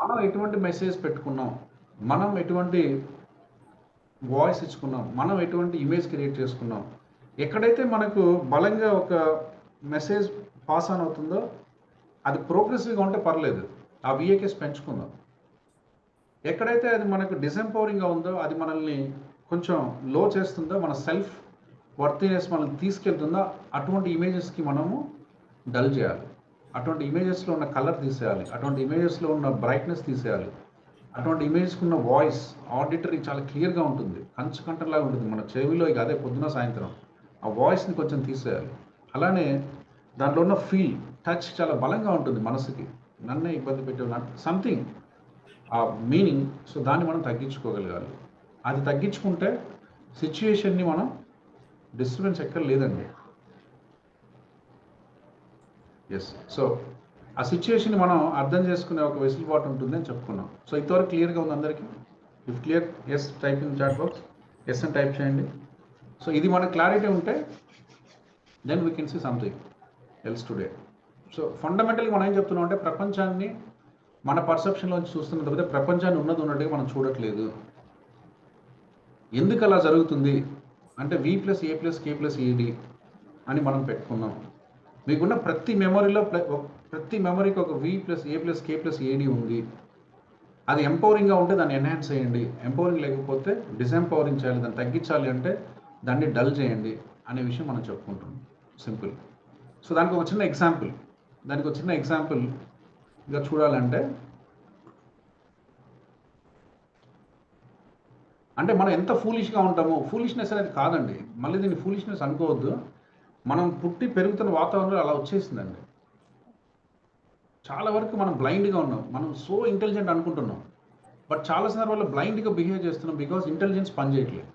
మనం ఎటువంటి మెసేజ్ పెట్టుకున్నాం, మనం ఎటువంటి వాయిస్ ఇచ్చుకున్నాం, మనం ఎటువంటి ఇమేజ్ క్రియేట్ చేసుకున్నాం, ఎక్కడైతే మనకు బలంగా ఒక మెసేజ్ పాస్ ఆన్ అవుతుందో అది ప్రోగ్రెసివ్గా ఉంటే పర్లేదు, ఆ విఏకేస్ పెంచుకుందాం. ఎక్కడైతే అది మనకు డిసెంపవరింగ్గా ఉందో, అది మనల్ని కొంచెం లో చేస్తుందో, మన సెల్ఫ్ వర్తీనెస్ మనల్ని తీసుకెళ్తుందో, అటువంటి ఇమేజెస్కి మనము డల్ చేయాలి. అటువంటి ఇమేజెస్లో ఉన్న కలర్ తీసేయాలి, అటువంటి ఇమేజెస్లో ఉన్న బ్రైట్నెస్ తీసేయాలి, అటువంటి ఇమేజ్కి ఉన్న వాయిస్ ఆడిటరీ చాలా క్లియర్గా ఉంటుంది, కంచు కంటలాగా ఉంటుంది మన చెవిలో. ఇక అదే పొద్దున సాయంత్రం ఆ వాయిస్ని కొంచెం తీసేయాలి. అలానే దాంట్లో ఉన్న ఫీల్, టచ్ చాలా బలంగా ఉంటుంది మనసుకి, నన్నే ఇబ్బంది పెట్టే సంథింగ్ ఆ మీనింగ్. సో దాన్ని మనం తగ్గించుకోగలగాలి. అది తగ్గించుకుంటే సిచ్యుయేషన్ని మనం డిస్టర్బెన్స్ ఎక్కడ లేదండి. ఎస్. సో ఆ సిచ్యుయేషన్ని మనం అర్థం చేసుకునే ఒక వెసులుబాటు ఉంటుంది అని చెప్పుకున్నాం. సో ఇంతవరకు క్లియర్గా ఉంది అందరికీ? If clear, yes type in chat box, yes అని టైప్ చేయండి. సో ఇది మన క్లారిటీ ఉంటే then we can see something else today. So ఫండమెంటల్గా మనం ఏం చెప్తున్నాం అంటే, ప్రపంచాన్ని మన పర్సెప్షన్లోంచి చూస్తున్న తప్పితే ప్రపంచాన్ని ఉన్నది ఉన్నట్టుగా మనం చూడట్లేదు. ఎందుకు అలా జరుగుతుంది అంటే V+A+K+ED అని మనం పెట్టుకున్నాం. మీకున్న ప్రతి మెమరీలో ప్రతి మెమరీకి ఒక V+A+K+ED ఉంది. అది ఎంపవరింగ్గా ఉంటే దాన్ని ఎన్హాన్స్ చేయండి, ఎంపవరింగ్ లేకపోతే డిసెంపవరింగ్ చేయాలి, దాన్ని తగ్గించాలి అంటే దాన్ని డల్ చేయండి అనే విషయం మనం చెప్పుకుంటాం. సింపుల్. సో దానికి ఒక చిన్న ఎగ్జాంపుల్ ఇక చూడాలంటే, అంటే మనం ఎంత ఫూలిష్గా ఉంటామో, ఫూలిష్నెస్ అనేది కాదండి, మళ్ళీ దీన్ని ఫూలిష్నెస్ అనుకోవద్దు, మనం పుట్టి పెరుగుతున్న వాతావరణంలో అలా వచ్చేసిందండి. చాలా వరకు మనం బ్లైండ్గా ఉన్నాం, మనం సో ఇంటెలిజెంట్ అనుకుంటున్నాం, బట్ చాలా సందర్భాల్లో బ్లైండ్గా బిహేవ్ చేస్తున్నాం బికాస్ ఇంటెలిజెన్స్ పనిచేయట్లేదు.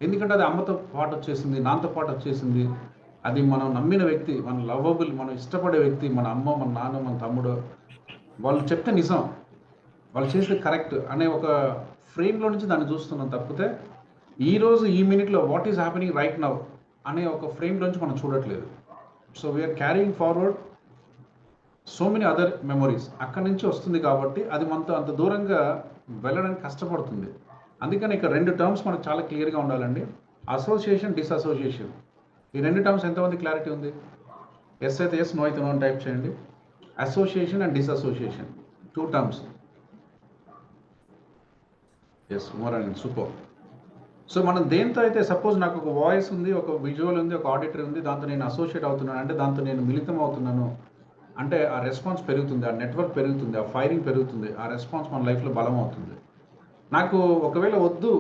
ఎందుకంటే అది అమ్మతో పాటు వచ్చేసింది, నాన్నతో పాటు వచ్చేసింది, అది మనం నమ్మిన వ్యక్తి, మన లవబుల్, మనం ఇష్టపడే వ్యక్తి, మన అమ్మ, మన నాన్న, మన తమ్ముడు, వాళ్ళు చెప్తే నిజం, వాళ్ళు చేసేది కరెక్ట్ అనే ఒక ఫ్రేమ్లో నుంచి దాన్ని చూస్తున్నాం తప్పితే ఈరోజు ఈ మినిట్లో what is happening right now అనే ఒక ఫ్రేమ్లోంచి మనం చూడట్లేదు. So we are carrying forward so many other memories. అక్కడి నుంచి వస్తుంది కాబట్టి అది మనతో అంత దూరంగా వెళ్ళడానికి కష్టపడుతుంది. అందుకని ఇక్కడ రెండు టర్మ్స్ మనకు చాలా క్లియర్గా ఉండాలండి, అసోసియేషన్, డిసఅసోసియేషన్. ఈ రెండు టర్మ్స్ ఎంతమంది క్లారిటీ ఉంది? ఎస్ అయితే ఎస్, నో అయితే నో అని టైప్ చేయండి. Association and dissociation, two terms. Yes, more and super. So మనం దేంతో అయితే, సపోజ్ నాకు ఒక వాయిస్ ఉంది, ఒక విజువల్ ఉంది, ఒక ఆడిటరీ ఉంది, దాంతో నేను అసోసియేట్ అవుతున్నాను అంటే, దాంతో నేను మిళితం అవుతున్నాను అంటే ఆ రెస్పాన్స్ పెరుగుతుంది, ఆ నెట్వర్క్ పెరుగుతుంది, ఆ ఫైరింగ్ పెరుగుతుంది, ఆ రెస్పాన్స్ మన లైఫ్లో బలం అవుతుంది. నాకు ఒకవేళ వద్దు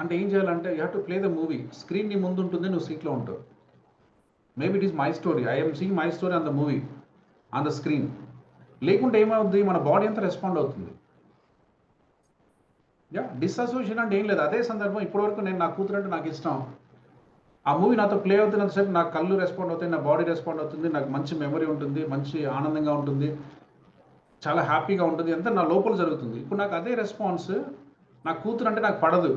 అంటే ఏం చేయాలంటే, you have to play the movie. Screen నీ ముందు ఉంటుంది, నువ్వు సీట్లో ఉంటావు. Maybe it is my story, I'm seeing my story on the movie, on the screen. లేకుంటే ఏమవుతుంది, మన బాడీ అంతా రెస్పాండ్ అవుతుంది. డిసోసియేషన్ అంటే ఏం లేదు, అదే సందర్భం ఇప్పటివరకు నేను నా కూతురు అంటే నాకు ఇష్టం, ఆ మూవీ నాతో ప్లే అవుతున్నంతసేపు నాకు కళ్ళు రెస్పాండ్ అవుతాయి, నా బాడీ రెస్పాండ్ అవుతుంది, నాకు మంచి మెమరీ ఉంటుంది, మంచి ఆనందంగా ఉంటుంది, చాలా హ్యాపీగా ఉంటుంది, అంతా నా లోపల జరుగుతుంది. ఇప్పుడు నాకు అదే రెస్పాన్స్ నా కూతురు అంటే నాకు పడదు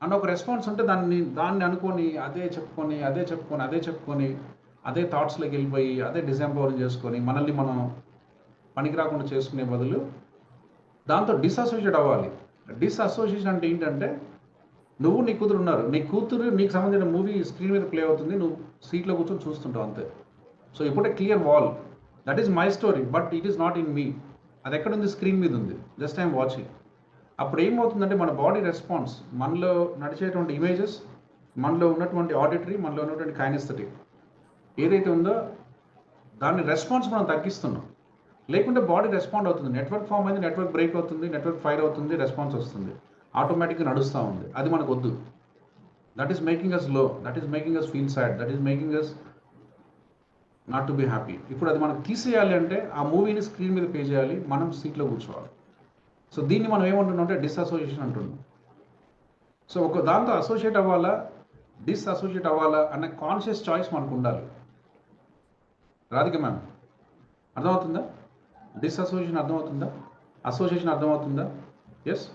అన్న ఒక రెస్పాన్స్ ఉంటే దాన్ని అనుకొని అదే చెప్పుకొని అదే థాట్స్లోకి వెళ్ళిపోయి అదే డిసెంపవరింగ్ చేసుకొని మనల్ని మనం పనికి రాకుండా చేసుకునే బదులు దాంతో డిసోసియేట్ అవ్వాలి. డిసోసియేషన్ అంటే ఏంటంటే, నువ్వు నీ కూతురు ఉన్నారు, నీ కూతురు నీకు సంబంధించిన మూవీ స్క్రీన్ మీద ప్లే అవుతుంది, నువ్వు సీట్లో కూర్చొని చూస్తుంటావు అంతే. సో ఇప్పుడు clear wall, that is my story but it is not in me. అది ఎక్కడుంది? స్క్రీన్ మీద ఉంది, జస్ట్ ఐఎమ్ వాచింగ్. అప్పుడు ఏమవుతుందంటే మన బాడీ రెస్పాన్స్, మనలో నడిచేటువంటి ఇమేజెస్, మనలో ఉన్నటువంటి ఆడిటరీ, మనలో ఉన్నటువంటి కైనెస్థెటిక్ ఏదైతే ఉందో దాని రెస్పాన్స్ మనం తగ్గిస్తున్నాం. లేకుంటే బాడీ రెస్పాండ్ అవుతుంది, నెట్వర్క్ ఫామ్ అయింది, నెట్వర్క్ బ్రేక్ అవుతుంది, నెట్వర్క్ ఫైర్ అవుతుంది, రెస్పాన్స్ వస్తుంది, ఆటోమేటిక్గా నడుస్తూ ఉంది. అది మనకు వద్దు. That is making us low, that is making us feel sad, that is making us not to be happy. ఇప్పుడు అది మనకు తీసేయాలి అంటే ఆ మూవీని స్క్రీన్ మీద పే చేయాలి, మనం సీట్లో కూర్చోవాలి. సో దీన్ని మనం ఏమంటున్నాం అంటే డిసోసియేషన్ అంటున్నాం. సో ఒక దాంతో అసోసియేట్ అవ్వాలా, డిసోసియేట్ అవ్వాలా అన్న కాన్షియస్ చాయిస్ మనకు ఉండాలి. రాధిక మ్యామ్, అర్థమవుతుందా? డిసోసియేషన్ అర్థమవుతుందా? అసోసియేషన్ అర్థమవుతుందా? ఎస్.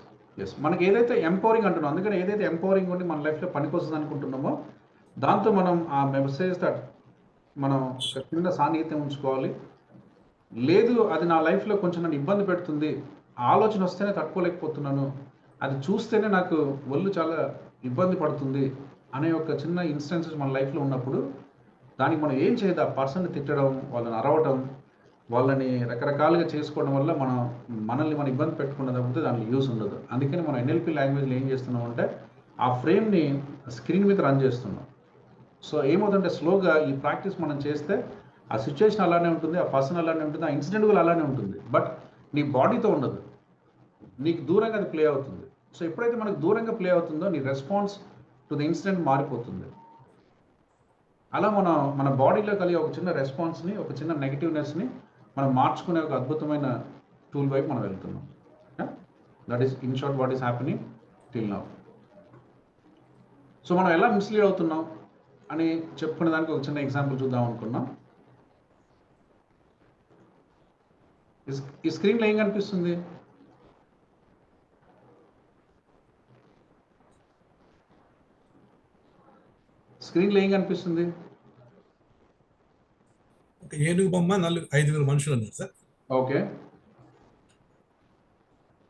మనకి ఏదైతే ఎంపవరింగ్ అంటున్నాం, అందుకని ఏదైతే ఎంపవరింగ్ ఉండి మన లైఫ్లో పనికొస్తుంది అనుకుంటున్నామో దాంతో మనం ఆ మెసేజ్ మనం ఒక చిన్న సాన్నిహిత్యం ఉంచుకోవాలి. లేదు అది నా లైఫ్‌లో కొంచెం నన్ను ఇబ్బంది పెడుతుంది. ఆలోచన వస్తేనే తట్టుకోలేకపోతున్నాను. అది చూస్తేనే నాకు ఒళ్ళు చాలా ఇబ్బంది పడుతుంది అనే ఒక చిన్న ఇన్స్టెన్సెస్ మన లైఫ్‌లో ఉన్నప్పుడు, దానికి మనం ఏం చేయదు. ఆ పర్సన్‌ని తిట్టడం, వాళ్ళని అరవటం, వాళ్ళని రకరకాలుగా చేసుకోవడం వల్ల మనల్ని మనం ఇబ్బంది పెట్టుకున్న తప్పితే దాంట్లో యూజ్ ఉండదు. అందుకని మనం ఎన్ఎల్పి లాంగ్వేజ్‌లో ఏం చేస్తున్నామంటే, ఆ ఫ్రేమ్‌ని స్క్రీన్ మీద రన్ చేస్తున్నాం. సో ఏమవుతుందంటే స్లోగా ఈ ప్రాక్టీస్ మనం చేస్తే ఆ సిచ్యుయేషన్ అలానే ఉంటుంది, ఆ పర్సన్ అలానే ఉంటుంది, ఆ ఇన్సిడెంట్ కూడా అలానే ఉంటుంది. బట్ నీ బాడీతో ఉండదు, నీకు దూరంగా అది ప్లే అవుతుంది. సో ఎప్పుడైతే మనకు దూరంగా ప్లే అవుతుందో నీ రెస్పాన్స్ టు ది ఇన్సిడెంట్ మారిపోతుంది. అలా మన బాడీలో కలిగే ఒక చిన్న రెస్పాన్స్ని, ఒక చిన్న నెగిటివ్నెస్ని మనం మార్చుకునే ఒక అద్భుతమైన టూల్ వైపు మనం వెళ్తున్నాం. That is in short what is happening till now. So మనం ఎలా మిస్లీడ్ అవుతున్నాం అని చెప్పుకునే దానికి ఒక చిన్న ఎగ్జాంపుల్ చూద్దాం అనుకున్నాం. ఈ స్క్రీన్లో ఏం కనిపిస్తుంది? స్క్రీన్లో ఏం కనిపిస్తుంది? ఒక ఏనుగు బొమ్మ, 5 మనుషులు ఉన్నారు సార్. ఓకే.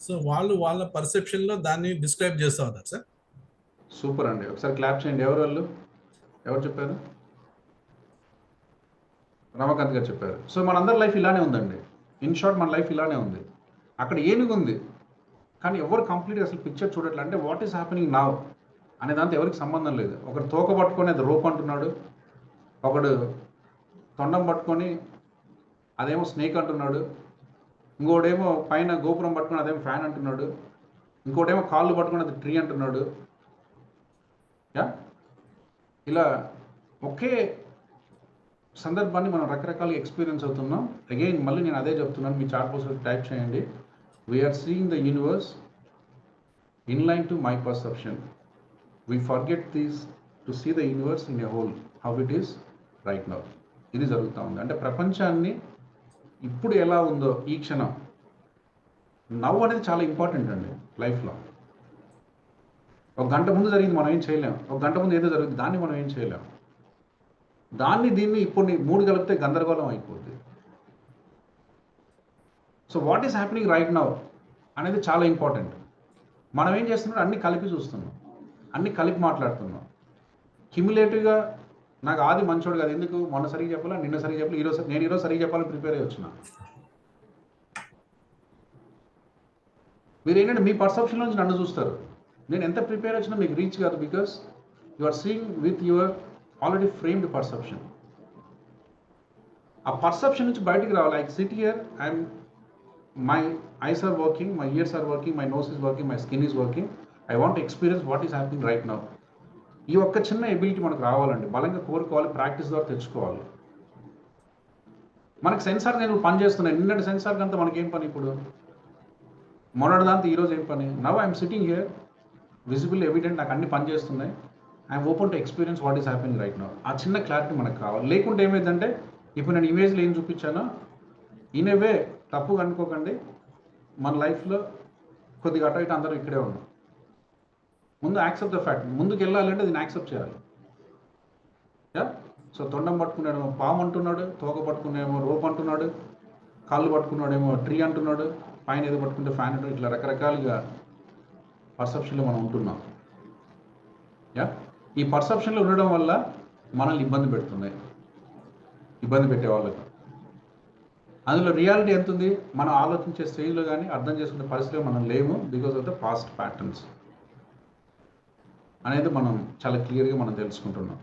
సో వాళ్ళు వాళ్ళ పర్సెప్షన్లో దాన్ని డిస్క్రైబ్ చేస్తూ ఉన్నారు సార్. సూపర్ అండి. ఒకసారి క్లాప్ చేయండి. ఎవరు వాళ్ళు? ఎవరు చెప్పారు? రమాకాంత్ గారు చెప్పారు. సో మనందరి లైఫ్ ఇలానే ఉందండి. ఇన్ షార్ట్ మన లైఫ్ ఇలానే ఉంది. అక్కడ ఏనుగు ఉంది, కానీ ఎవరు కంప్లీట్గా అసలు పిక్చర్ చూడట్లేదు. అంటే వాట్ ఈస్ హ్యాపెనింగ్ నౌ అనే దాంతో ఎవరికి సంబంధం లేదు. ఒకడు తోక పట్టుకొని అది రోప్ అంటున్నాడు, ఒకడు తొండం పట్టుకొని అదేమో స్నేక్ అంటున్నాడు, ఇంకోడేమో పైన గోపురం పట్టుకొని అదేమో ఫ్యాన్ అంటున్నాడు, ఇంకోటేమో కాళ్ళు పట్టుకొని అది ట్రీ అంటున్నాడు. యా, ఇలా ఒకే సందర్భాన్ని మనం రకరకాలుగా ఎక్స్పీరియన్స్ అవుతున్నాం. అగైన్ మళ్ళీ నేను అదే చెప్తున్నాను, మీ చాట్ బాక్స్లో టైప్ చేయండి. We are seeing the universe in line to my perception. We forget this to see the universe in a whole how it is right now. ఇది జరుగుతూ ఉంది. అంటే ప్రపంచాన్ని ఇప్పుడు ఎలా ఉందో ఈ క్షణం, నవ్వు అనేది చాలా ఇంపార్టెంట్ అండి లైఫ్లో. ఒక గంట ముందు జరిగింది మనం ఏం చేయలేం, ఒక గంట ముందు ఏదో జరుగుతుంది దాన్ని మనం ఏం చేయలేం. దీన్ని ఇప్పుడు 3 కలిపితే గందరగోళం అయిపోద్ది. So what is happening right now అనేది చాలా ఇంపార్టెంట్. మనం ఏం చేస్తున్నాం, అన్ని కలిపి చూస్తున్నాం, అన్ని కలిపి మాట్లాడుతున్నాం. క్యుములేటివ్గా నాకు ఆది మంచోడు కాదు, ఎందుకు మొన్న సరిగ్గా చెప్పాలా, నిన్న సరిగ్గా చెప్పాలి, ఈరోజు సరిగ్గా చెప్పాలని ప్రిపేర్ అయ్యి వచ్చిన. మీరు ఏంటంటే మీ పర్సెప్షన్ నుంచి నన్ను చూస్తారు. నేను ఎంత ప్రిపేర్ వచ్చినా మీకు రీచ్ కాదు, because you are seeing with your already framed perception. ఆ పర్సెప్షన్ నుంచి బయటికి రావాలి. I sit here, my eyes are working, my ears are working, my nose is working, my skin is working. I want to experience what is happening right now. ఈ ఒక్క చిన్న ability మనకు రావాలండి, బలంగా కోరుకోవాలి, ప్రాక్టీస్ ద్వారా తెచ్చుకోవాలి. మనకి సెన్సార్ నేను పని చేస్తున్నాయి, నిన్నటి సెన్సార్ కంతా మనకేం పని ఇప్పుడు, మొన్నటి దాంతో ఈరోజు ఏం పని. Now I'm sitting here, visible evident, నాకు అన్ని పని చేస్తున్నాయి. I'm open to experience what is happening right now. ఆ చిన్న క్లారిటీ మనకు కావాలి. లేకుంటే ఏమైందంటే, ఇప్పుడు నేను ఇమేజ్లో ఏం చూపించానో ఇన్ ఏ వే తప్పుగా అనుకోకండి, మన లైఫ్లో కొద్దిగా అటు ఇటు అందరూ ఇక్కడే ఉన్నాం. ముందు యాక్సెప్ట్ ద ఫ్యాక్ట్, ముందుకు వెళ్ళాలంటే దీన్ని యాక్సెప్ట్ చేయాలి. యా, సో తొండం పట్టుకున్నాడేమో పాము అంటున్నాడు, తోక పట్టుకునేమో రోప్ అంటున్నాడు, కాళ్ళు పట్టుకున్నాడేమో ట్రీ అంటున్నాడు, పైన ఏదో పట్టుకుంటే ఫ్యాన్ అంటున్నాడు. ఇట్లా రకరకాలుగా పర్సెప్షన్లో మనం ఉంటున్నాం. యా, ఈ పర్సెప్షన్లో ఉండడం వల్ల మనల్ని ఇబ్బంది పెడుతున్నాయి, ఇబ్బంది పెట్టే వాళ్ళకి. అందులో రియాలిటీ ఎంత ఉంది, మనం ఆలోచించే స్టేజ్లో కానీ అర్థం చేసుకునే పరిస్థితిలో మనం లేము, because of the past patterns అనేది మనం చాలా క్లియర్గా మనం తెలుసుకుంటున్నాం.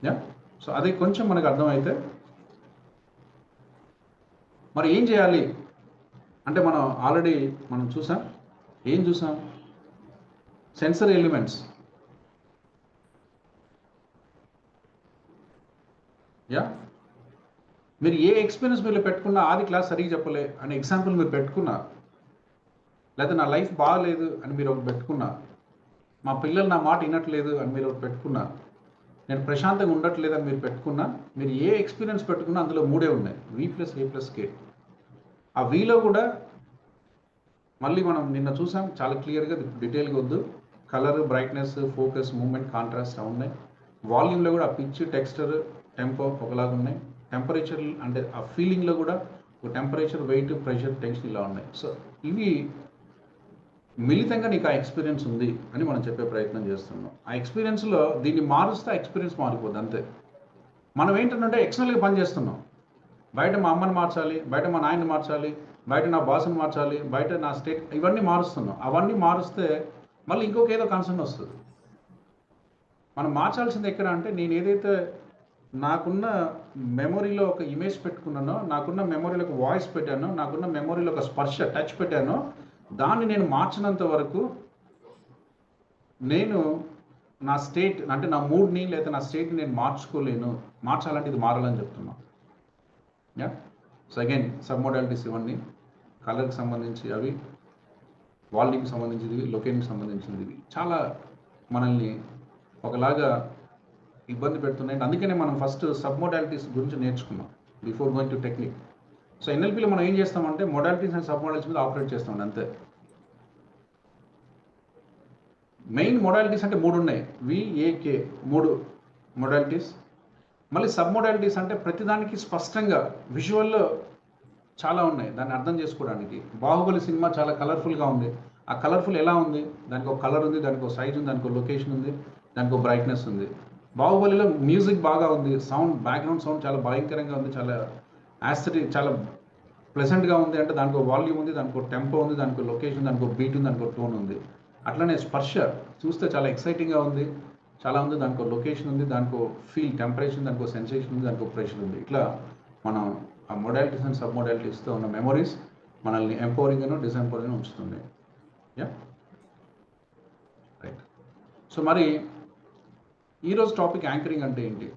యా, సో అది కొంచెం మనకు అర్థమైతే మరి ఏం చేయాలి అంటే, మనం ఆల్రెడీ చూసాం. ఏం చూసాం? Sensory elements. యా, మీరు ఏ ఎక్స్పీరియన్స్ మీరు పెట్టుకున్నా, ఆది క్లాస్ సరిగ్గా చెప్పలే అనే ఎగ్జాంపుల్ మీరు పెట్టుకున్నా, లేదా నా లైఫ్ బాగాలేదు అని మీరు ఒకటి పెట్టుకున్నా, మా పిల్లలు నా మాట వినట్లేదు అని మీరు ఒకటి పెట్టుకున్నా, నేను ప్రశాంతంగా ఉండట్లేదు అని మీరు పెట్టుకున్నా, మీరు ఏ ఎక్స్పీరియన్స్ పెట్టుకున్నా అందులో 3 ఉన్నాయి, V+A+K. ఆ వీలో కూడా మళ్ళీ మనం నిన్న చూసాం చాలా క్లియర్గా, డీటెయిల్గా వద్దు. Colour, brightness, focus, moment, contrast ఉన్నాయి. వాల్యూమ్లో కూడా ఆ పిచ్, టెంపో ఒకలాగా ఉన్నాయి, టెంపరేచర్ అంటే ఆ ఫీలింగ్లో కూడా ఒక టెంపరేచర్, వెయిట్, ప్రెషర్, టెన్షన్ ఇలా ఉన్నాయి. సో ఇవి మిళితంగా నీకు ఆ ఎక్స్పీరియన్స్ ఉంది అని మనం చెప్పే ప్రయత్నం చేస్తున్నాం. ఆ ఎక్స్పీరియన్స్లో దీన్ని మారుస్తే ఆ ఎక్స్పీరియన్స్ మారిపోద్ది అంతే. మనం ఏంటంటే ఎక్స్టర్నల్గా పని చేస్తున్నాం. బయట మా అమ్మని మార్చాలి, బయట మా నాయన్ని మార్చాలి, బయట నా బాస్ని మార్చాలి, బయట నా స్టేట్, ఇవన్నీ మారుస్తున్నాం. అవన్నీ మారుస్తే మళ్ళీ ఇంకొక ఏదో కన్సర్న్ వస్తుంది. మనం మార్చాల్సింది ఎక్కడ అంటే, నేను ఏదైతే నాకున్న మెమొరీలో ఒక ఇమేజ్ పెట్టుకున్నానో, నాకున్న మెమొరీలో ఒక వాయిస్ పెట్టానో, నాకున్న మెమొరీలో ఒక స్పర్శ, టచ్ పెట్టానో, దాన్ని నేను మార్చినంత వరకు నేను నా స్టేట్ అంటే నా మూడ్ని లేదా నా స్టేట్ని నేను మార్చుకోలేను. మార్చాలంటే ఇది మారాలని చెప్తున్నా. Yeah. So again sub modalities ఇవన్నీ కలర్కి సంబంధించి, అవి వాల్యూమ్కి సంబంధించింది, లొకేషన్కి సంబంధించింది, చాలా మనల్ని ఒకలాగా ఇబ్బంది పెడుతున్నాయి. అందుకనే మనం ఫస్ట్ సబ్ మోడాలిటీస్ గురించి నేర్చుకున్నాం before going to technique. So ఎన్ఎల్పిలో మనం ఏం చేస్తామంటే మోడాలిటీస్ అండ్ సబ్ మోడాలిటీస్ మీద ఆపరేట్ చేస్తామండి అంతే. మెయిన్ మోడాలిటీస్ అంటే 3 ఉన్నాయి, విఏకే 3 మోడాలిటీస్. మళ్ళీ సబ్ మోడాలిటీస్ అంటే ప్రతిదానికి స్పష్టంగా విజువల్లో చాలా ఉన్నాయి దాన్ని అర్థం చేసుకోవడానికి. బాహుబలి సినిమా చాలా కలర్ఫుల్గా ఉంది. ఆ కలర్ఫుల్ ఎలా ఉంది? దానికి ఒక కలర్ ఉంది, దానికి ఒక సైజ్ ఉంది, దానికి ఒక లొకేషన్ ఉంది, దానికి ఒక బ్రైట్నెస్ ఉంది. బాహుబలిలో మ్యూజిక్ బాగా ఉంది, సౌండ్, బ్యాక్గ్రౌండ్ సౌండ్ చాలా భయంకరంగా ఉంది, చాలా యాస్థెటిక్, చాలా ప్లెజెంట్గా ఉంది. అంటే దానికి ఒక వాల్యూమ్ ఉంది, దానికి ఒక టెంపో ఉంది, దానికి ఒక లొకేషన్, దానికి ఒక బీట్ ఉంది, దానికి ఒక టోన్ ఉంది. అట్లనే స్పర్శ చూస్తే చాలా ఎక్సైటింగ్గా ఉంది, చాలా ఉంది, దానికి ఒక లొకేషన్ ఉంది, దానికి ఒక ఫీల్, టెంపరేచర్, దానికి ఒక సెన్సేషన్ ఉంది, దానికి ఒక ప్రెషర్ ఉంది. ఇట్లా మనం ఆ మోడాలిటీస్ అండ్ సబ్ మోడాలిటీస్తో ఉన్న మెమొరీస్ మనల్ని ఎంపవరింగ్ను డిసెంపవరింగ్ ఉంచుతుంది. Yeah, right. సో మరి ఈరోజు టాపిక్ యాంకరింగ్ అంటే ఏంటి?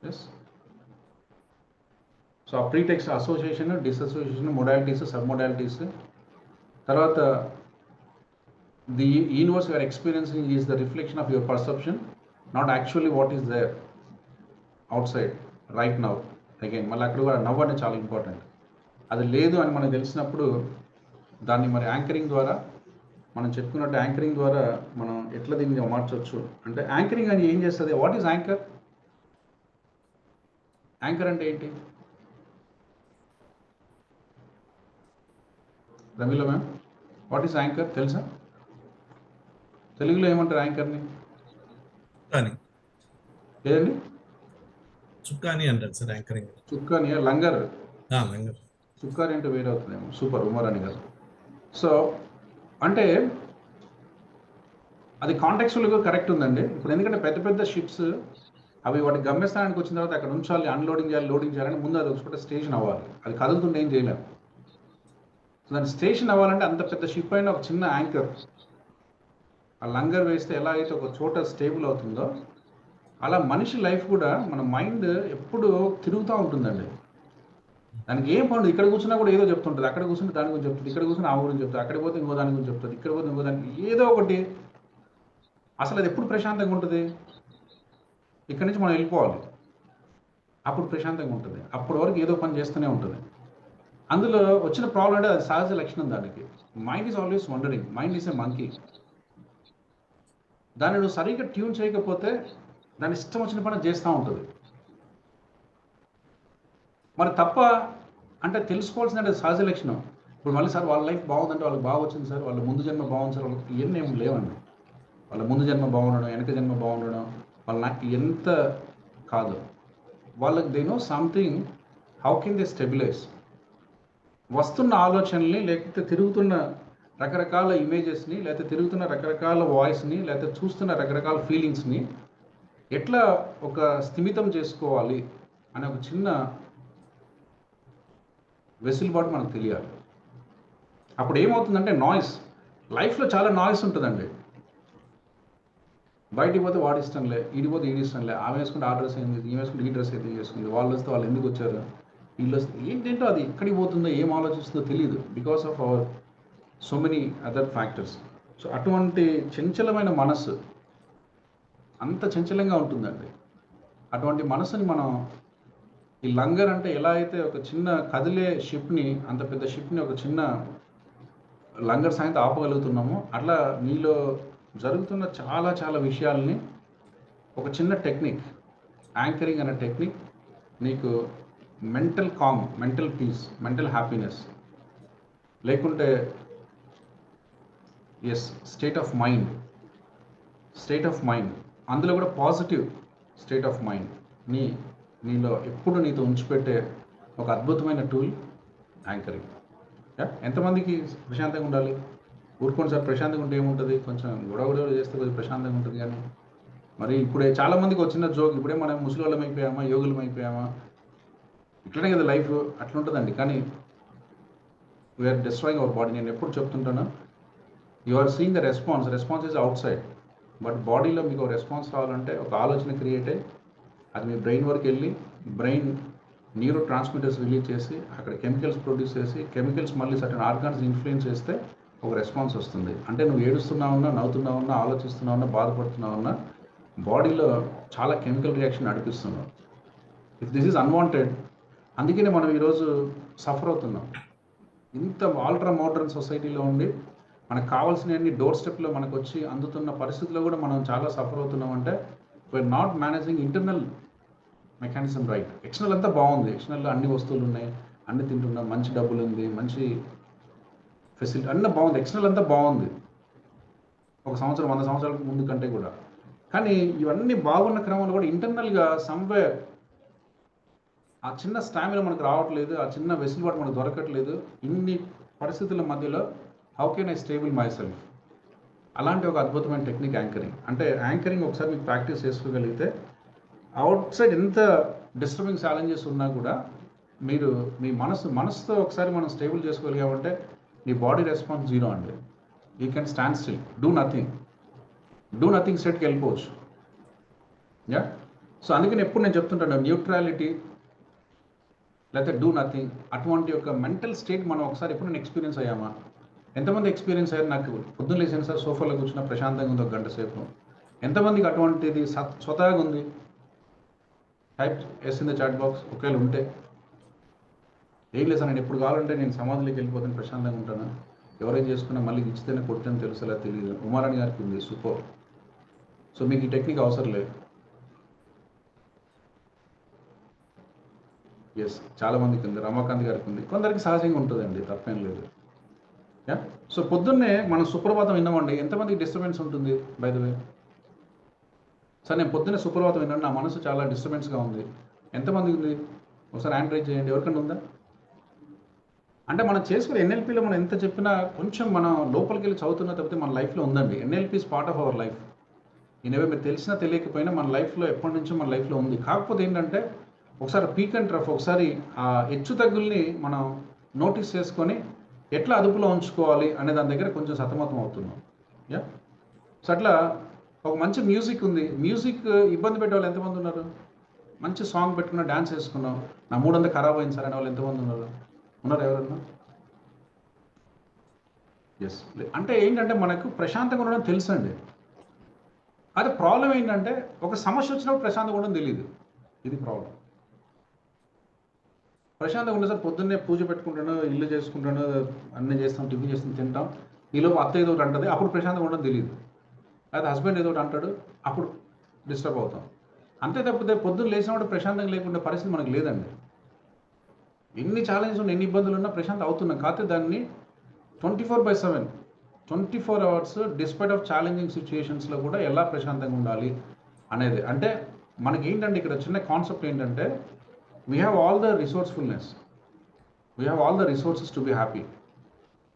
ఎస్. సో ఆ pretext association, dissociation, modalities, sub modalities. తర్వాత the universe you're experiencing is the reflection of your perception, not actually what is there outside right now. Again మళ్ళీ అక్కడ కూడా now అనేది చాలా important. అది లేదు అని మనకు తెలిసినప్పుడు దాన్ని మరి యాంకరింగ్ ద్వారా, మనం చెప్పుకున్నట్టు యాంకరింగ్ ద్వారా మనం ఎట్లా దీన్ని మార్చవచ్చు అంటే, యాంకరింగ్ అని ఏం చేస్తుంది? What is anchor? యాంకర్ అంటే ఏంటి? రమీలో మ్యామ్, వాట్ ఈజ్ యాంకర్ తెలుసా? తెలుగులో ఏమంటారు యాంకర్ని? ఏదండి? చుక్కాని అంటారు సార్ యాంకరింగ్. చుక్కాని, లంగర్. లంగర్. చుక్కాని అంటే వేరే అవుతుందేమో. సూపర్, ఉమర్ అని కాదు. సో అంటే అది కాంటెక్చువల్గా కరెక్ట్ ఉందండి. ఇప్పుడు ఎందుకంటే పెద్ద పెద్ద షిప్స్ అవి వాటి గమ్యస్థానానికి వచ్చిన తర్వాత అక్కడ ఉంచాలి, అన్లోడింగ్ చేయాలి, లోడింగ్ చేయాలని ముందు అది ఒకటి స్టేషన్ అవ్వాలి. అది కదులుతుంటే ఏం చేయలేము. సో దాని స్టేషన్ అవ్వాలంటే అంత పెద్ద షిప్ అయిన ఒక చిన్న యాంకర్, ఆ లంగర్ వేస్తే ఎలా అయితే ఒక చోట స్టేబుల్ అవుతుందో, అలా మనిషి లైఫ్ కూడా, మన మైండ్ ఎప్పుడు తిరుగుతూ ఉంటుందండి. దానికి ఏం పనులు, ఇక్కడ కూర్చున్నా కూడా ఏదో చెప్తుంటుంది, అక్కడ కూర్చుంటే దాని గురించి చెప్తుంది, ఇక్కడ కూర్చుని ఆ గురించి చెప్తుంది, అక్కడ పోతే ఇంకో దాని గురించి చెప్తుంది, ఇక్కడ పోతే ఇంకో దానికి ఏదో ఒకటి. అసలు అది ఎప్పుడు ప్రశాంతంగా ఉంటుంది? ఇక్కడి నుంచి మనం వెళ్ళిపోవాలి, అప్పుడు ప్రశాంతంగా ఉంటుంది. అప్పటి వరకు ఏదో పని చేస్తూనే ఉంటుంది. అందులో వచ్చిన ప్రాబ్లం అంటే అది సహజ లక్షణం దానికి. Mind is always wondering, mind is a monkey. దాన్ని నువ్వు సరిగ్గా ట్యూన్ చేయకపోతే దాని ఇష్టం వచ్చిన పని చేస్తూ ఉంటుంది. మరి తప్ప అంటే తెలుసుకోవాల్సిన సహజ లక్షణం. ఇప్పుడు మళ్ళీ సార్ వాళ్ళ లైఫ్ బాగుందంటే వాళ్ళకి బాగా వచ్చింది సార్, వాళ్ళ ముందు జన్మ బాగుంది సార్, వాళ్ళకి ఇవన్నీ ఏం లేవండి. వాళ్ళ ముందు జన్మ బాగుండడం, వెనక జన్మ బాగుండడం వాళ్ళ నాకు ఎంత కాదు. వాళ్ళకి they know something, how can they stabilise. వస్తున్న ఆలోచనల్ని, లేకపోతే తిరుగుతున్న రకరకాల ఇమేజెస్ని, లేకపోతే తిరుగుతున్న రకరకాల వాయిస్ని, లేకపోతే చూస్తున్న రకరకాల ఫీలింగ్స్ని ఎట్లా ఒక స్థిమితం చేసుకోవాలి అనే ఒక చిన్న వెసులుబాటు మనకు తెలియాలి. అప్పుడు ఏమవుతుందంటే నాయిస్, లైఫ్లో చాలా నాయిస్ ఉంటుందండి. బయటికి పోతే వాడి ఇష్టంలే, ఈడిపోతే ఈడి ఇష్టంలే, ఆమె వేసుకుంటే ఆ డ్రెస్ అయింది, ఈమె వేసుకుంటే ఈ డ్రెస్ అయితే చేసుకుంది, వాళ్ళు వస్తే వాళ్ళు ఎందుకు వచ్చారు, వీళ్ళు వస్తే ఏంటంటో అది ఎక్కడికి పోతుందో, ఏం ఆలోచిస్తుందో తెలియదు, because of our so many other factors. So అటువంటి చంచలమైన మనస్సు అంత చంచలంగా ఉంటుందండి. అటువంటి మనసుని మనం, ఈ లంగర్ అంటే ఎలా అయితే ఒక చిన్న కదిలే షిప్ని, అంత పెద్ద షిప్ని ఒక చిన్న లంగర్ సాయంతో ఆపగలుగుతున్నామో, అట్లా నీలో జరుగుతున్న చాలా చాలా విషయాల్ని ఒక చిన్న టెక్నిక్, యాంకరింగ్ అనే టెక్నిక్ నీకు mental calm, mental peace, mental happiness, లేకుంటే స్టేట్ ఆఫ్ మైండ్, అందులో కూడా పాజిటివ్ స్టేట్ ఆఫ్ మైండ్ నీలో ఎప్పుడు నీతో ఉంచిపెట్టే ఒక అద్భుతమైన టూల్ యాంకరింగ్. ఎంతమందికి ప్రశాంతంగా ఉండాలి? ఊరుకోండి సార్, ప్రశాంతంగా ఉంటే ఏముంటుంది, కొంచెం గొడవ చేస్తే కొంచెం ప్రశాంతంగా ఉంటుంది. కానీ మరి ఇప్పుడే చాలామందికి వచ్చిన జోక్, ఇప్పుడే మనం ముసలివాళ్ళం అయిపోయామా, యోగులం అయిపోయామా, ఇట్లనే కదా లైఫ్, అట్లా ఉంటుందండి. కానీ వీఆర్ డిస్ట్రాయింగ్ అవర్ బాడీ. నేను ఎప్పుడు చెప్తుంటాను, you are seeing the response is outside, but బాడీలో మీకు రెస్పాన్స్ రావాలంటే ఒక ఆలోచన క్రియేట్ అయ్యి అది మీ బ్రెయిన్ వరకు వెళ్ళి బ్రెయిన్ న్యూరో ట్రాన్స్మిటర్స్ రిలీజ్ చేసి అక్కడ కెమికల్స్ ప్రొడ్యూస్ చేసి కెమికల్స్ మళ్ళీ సర్టన్ ఆర్గాన్స్ ఇన్ఫ్లుయెన్స్ చేస్తే ఒక రెస్పాన్స్ వస్తుంది. అంటే నువ్వు ఏడుస్తున్నావున్నా, నవ్వుతున్నావున్నా, ఆలోచిస్తున్నావున్నా, బాధపడుతున్నావున్నా బాడీలో చాలా కెమికల్ రియాక్షన్ నడిపిస్తున్నావు. ఇఫ్ దిస్ ఈజ్ అన్వాంటెడ్, అందుకనే మనం ఈరోజు సఫర్ అవుతున్నాం. ఇంత అల్ట్రా మోడర్న్ సొసైటీలో ఉండి మనకు కావాల్సినవన్నీ డోర్ స్టెప్లో మనకు వచ్చి అందుతున్న పరిస్థితుల్లో కూడా మనం చాలా సఫర్ అవుతున్నాం. అంటే we are not managing internal mechanism right. External అంతా బాగుంది, ఎక్స్టర్నల్లో అన్ని వస్తువులు ఉన్నాయి, అన్ని తింటున్నాం, మంచి డబ్బులు ఉంది, మంచి ఫెసిలిటీ అన్నీ బాగుంది, ఎక్స్టర్నల్ అంతా బాగుంది ఒక సంవత్సరం 100 సంవత్సరాల ముందు కంటే కూడా. కానీ ఇవన్నీ బాగున్న క్రమంలో కూడా ఇంటర్నల్గా సమ్వేర్ ఆ చిన్న స్టామినా మనకు రావట్లేదు, ఆ చిన్న వెసులుబాటు మనకు దొరకట్లేదు. ఇన్ని పరిస్థితుల మధ్యలో how can I stable my self? అలాంటి ఒక అద్భుతమైన టెక్నిక్ యాంకరింగ్. అంటే యాంకరింగ్ ఒకసారి మీకు ప్రాక్టీస్ చేసుకోగలిగితే అవుట్ సైడ్ ఎంత డిస్టర్బింగ్ ఛాలెంజెస్ ఉన్నా కూడా మీరు మీ మనసుతో ఒకసారి మనం స్టేబుల్ చేసుకోగలిగామంటే నీ బాడీ రెస్పాన్స్ జీరో అండి. You can stand still, do nothing స్టేట్కి వెళ్ళిపోవచ్చు. సో అందుకని ఎప్పుడు నేను చెప్తుంటాను, న్యూట్రాలిటీ లేకపోతే డూ నథింగ్, అటువంటి ఒక మెంటల్ స్టేట్ మనం ఒకసారి ఎప్పుడైనా ఎక్స్పీరియన్స్ అయ్యామా? ఎంతమంది ఎక్స్పీరియన్స్ అయ్యారు? నాకు పొద్దున్న లేచిన సార్ సోఫాలో కూర్చున్న ప్రశాంతంగా ఉంది 1 గంట సేపు. ఎంతమందికి అటువంటిది స్వతహాగా ఉంది? టైప్ చేసింది చాట్ బాక్స్. ఒకవేళ ఉంటే ఏం లేదు సార్, నేను ఎప్పుడు కావాలంటే నేను సమాధిలోకి వెళ్ళిపోతాను, ప్రశాంతంగా ఉంటాను, ఎవరేం చేసుకున్నా మళ్ళీ ఇచ్చితేనే కొట్టాను తెలుసులా తెలియదు. ఉమారాణి గారికి ఉంది, సూపర్. సో మీకు ఈ టెక్నిక్ అవసరం లేదు. చాలా మందికి ఉంది, రమాకాంత్ గారికి ఉంది, కొందరికి సహజంగా ఉంటుందండి, తప్పేం లేదు. సో పొద్దున్నే మనం సుప్రభాతం విన్నామండి, ఎంతమందికి డిస్టర్బెన్స్ ఉంటుంది? బై ద వే సార్ నేను పొద్దున్నే సుప్రభాతం విన్నాను, నా మనసు చాలా డిస్టర్బెన్స్గా ఉంది, ఎంతమందికి ఉంది? ఒకసారి హ్యాండ్ రైజ్ చేయండి, ఎవరికైనా ఉందా? అంటే మనం చేసుకునే ఎన్ఎల్పీలో మనం ఎంత చెప్పినా కొంచెం మనం లోపలికి వెళ్ళి చదువుతున్నా తప్పితే మన లైఫ్లో ఉందండి. NLP is part of our life. Anyway మీరు తెలిసినా తెలియకపోయినా మన లైఫ్లో ఎప్పటి నుంచో మన లైఫ్లో ఉంది. కాకపోతే ఏంటంటే ఒకసారి పీక్ అండ్ ట్రఫ్, ఒకసారి ఆ హెచ్చు తగ్గుల్ని మనం నోటీస్ చేసుకొని ఎట్లా అదుపులో ఉంచుకోవాలి అనే దాని దగ్గర కొంచెం సతమతం అవుతున్నాం. సో అట్లా ఒక మంచి మ్యూజిక్ ఉంది, మ్యూజిక్ ఇబ్బంది పెట్టే వాళ్ళు ఎంతమంది ఉన్నారు? మంచి సాంగ్ పెట్టుకున్నా, డ్యాన్స్ వేసుకున్నాం, నా మూడంతా ఖరాబ్ అయింది సార్ అనే వాళ్ళు ఎంతమంది ఉన్నారు? ఎవరన్నా? అంటే ఏంటంటే మనకు ప్రశాంతంగా ఉండడం తెలుసు అండి. అదే ప్రాబ్లం ఏంటంటే ఒక సమస్య వచ్చినప్పుడు ప్రశాంతంగా ఉండడం తెలియదు. ఇది ప్రాబ్లం. ప్రశాంతంగా ఉండే సార్ పొద్దున్నే పూజ పెట్టుకుంటాను, ఇల్లు చేసుకుంటాను, అన్నీ చేస్తాం, టిఫిన్ చేస్తాం, తింటాం, ఈలోపు అత్త ఏదో ఒకటి అంటుంది, అప్పుడు ప్రశాంతంగా ఉండడం తెలియదు. లేదా హస్బెండ్ ఏదో ఒకటి అంటాడు, అప్పుడు డిస్టర్బ్ అవుతాం. అంతే తప్పితే పొద్దున్న లేచినప్పుడు ప్రశాంతంగా లేకుండా పరిస్థితి మనకు లేదండి. ఎన్ని ఛాలెంజెస్ ఉన్నా, ఎన్ని ఇబ్బందులు ఉన్నా ప్రశాంతం అవుతున్నాం. కాకపోతే దాన్ని 24/7 24 అవర్స్ డిస్పైట్ ఆఫ్ ఛాలెంజింగ్ సిచ్యుయేషన్స్లో కూడా ఎలా ప్రశాంతంగా ఉండాలి అనేది. అంటే మనకి ఏంటంటే ఇక్కడ చిన్న కాన్సెప్ట్ ఏంటంటే we have all the resourcefulness, we have all the resources to be happy.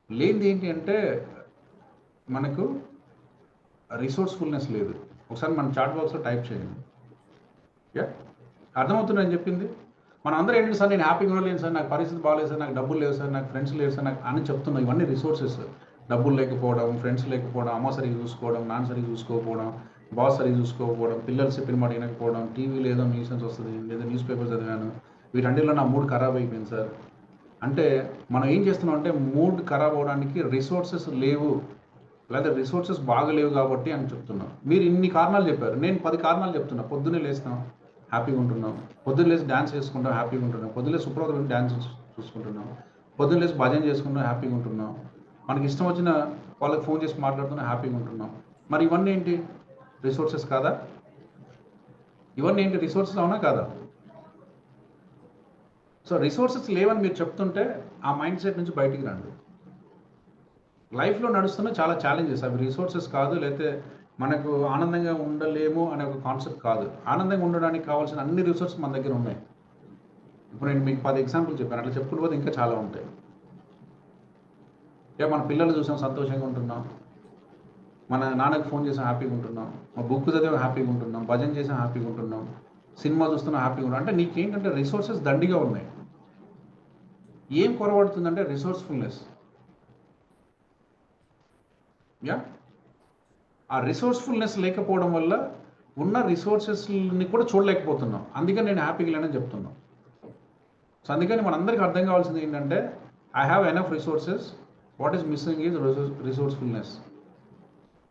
లేనిది ఏంటి అంటే మనకు రిసోర్స్ఫుల్నెస్ లేదు. ఒకసారి మన చాట్ బాక్స్లో టైప్ చేయండి. అర్థమవుతుందని చెప్పింది. మనం అందరూ ఏంటి సార్, నేను హ్యాపీగా ఉండలేను సార్, నాకు పరిస్థితి బాగాలేదు సార్, నాకు డబ్బులు లేవు సార్, నాకు ఫ్రెండ్స్ లేవు సార్, నాకు అని చెప్తున్నాం. ఇవన్నీ రిసోర్సెస్. డబ్బులు లేకపోవడం, ఫ్రెండ్స్ లేకపోవడం, అమ్మ సరిగ్గా చూసుకోవడం, నాన్న సరిగ్గా చూసుకోకపోవడం, బాస్ సరిగ్గా చూసుకోకపోవడం, పిల్లలు చెప్పిన మాట వినకపోవడం, టీవీలో ఏదో న్యూసెన్స్ వస్తుంది, లేదా న్యూస్ పేపర్ చదివాను, వీటన్నిటిలో నా మూడ్ ఖరాబ్ అయిపోయింది సార్. అంటే మనం ఏం చేస్తున్నాం అంటే మూడ్ ఖరాబ్ అవడానికి రిసోర్సెస్ లేవు, లేదా రిసోర్సెస్ బాగలేవు కాబట్టి అని చెప్తున్నాం. మీరు ఇన్ని కారణాలు చెప్పారు, నేను 10 కారణాలు చెప్తున్నా. పొద్దున్నే లేస్తాం, హ్యాపీగా ఉంటున్నాం, పొద్దున్న లేసి డ్యాన్స్ చేసుకుంటాం, హ్యాపీగా ఉంటున్నాం, పొద్దున్న లేసి సుప్రభాతం డ్యాన్స్ చూసుకుంటున్నాం, పొద్దున్న లేసి భజన చేసుకుంటాం, హ్యాపీగా ఉంటున్నాం, మనకి ఇష్టం వచ్చిన వాళ్ళకి ఫోన్ చేసి మాట్లాడుతున్నాం, హ్యాపీగా ఉంటున్నాం. మరి ఇవన్నీ ఏంటి? రిసోర్సెస్ కాదా? ఇవన్నీ ఏంటి రిసోర్సెస్ అవునా కాదా? సో రిసోర్సెస్ లేవని మీరు చెప్తుంటే ఆ మైండ్ సెట్ నుంచి బయటికి రండి. లైఫ్లో నడుస్తున్న చాలా ఛాలెంజెస్, అవి రిసోర్సెస్ కాదు, లేకపోతే మనకు ఆనందంగా ఉండలేము అనే ఒక కాన్సెప్ట్ కాదు. ఆనందంగా ఉండడానికి కావాల్సిన అన్ని రిసోర్సెస్ మన దగ్గర ఉన్నాయి. ఇప్పుడు నేను మీకు 10 ఎగ్జాంపుల్ చెప్పాను, అట్లా చెప్పుకుంటూ పోతే ఇంకా చాలా ఉంటాయి. మన పిల్లలు చూసాం సంతోషంగా ఉంటున్నాం, మన నాన్నకి ఫోన్ చేసాం హ్యాపీగా ఉంటున్నాం, మా బుక్ చదివాం హ్యాపీగా ఉంటున్నాం, భజన చేసాం హ్యాపీగా ఉంటున్నాం, సినిమా చూస్తున్నాం హ్యాపీగా ఉంటున్నాం. అంటే నీకేంటంటే రిసోర్సెస్ దండిగా ఉన్నాయి. ఏం కొరబడుతుందంటే రిసోర్స్ఫుల్నెస్. ఆ రిసోర్స్ఫుల్నెస్ లేకపోవడం వల్ల ఉన్న రిసోర్సెస్ని కూడా చూడలేకపోతున్నాం. అందుకని నేను హ్యాపీగా లేనని చెప్తున్నాను. సో అందుకని మనందరికీ అర్థం కావాల్సింది ఏంటంటే, I have enough resources, what is missing is resourcefulness.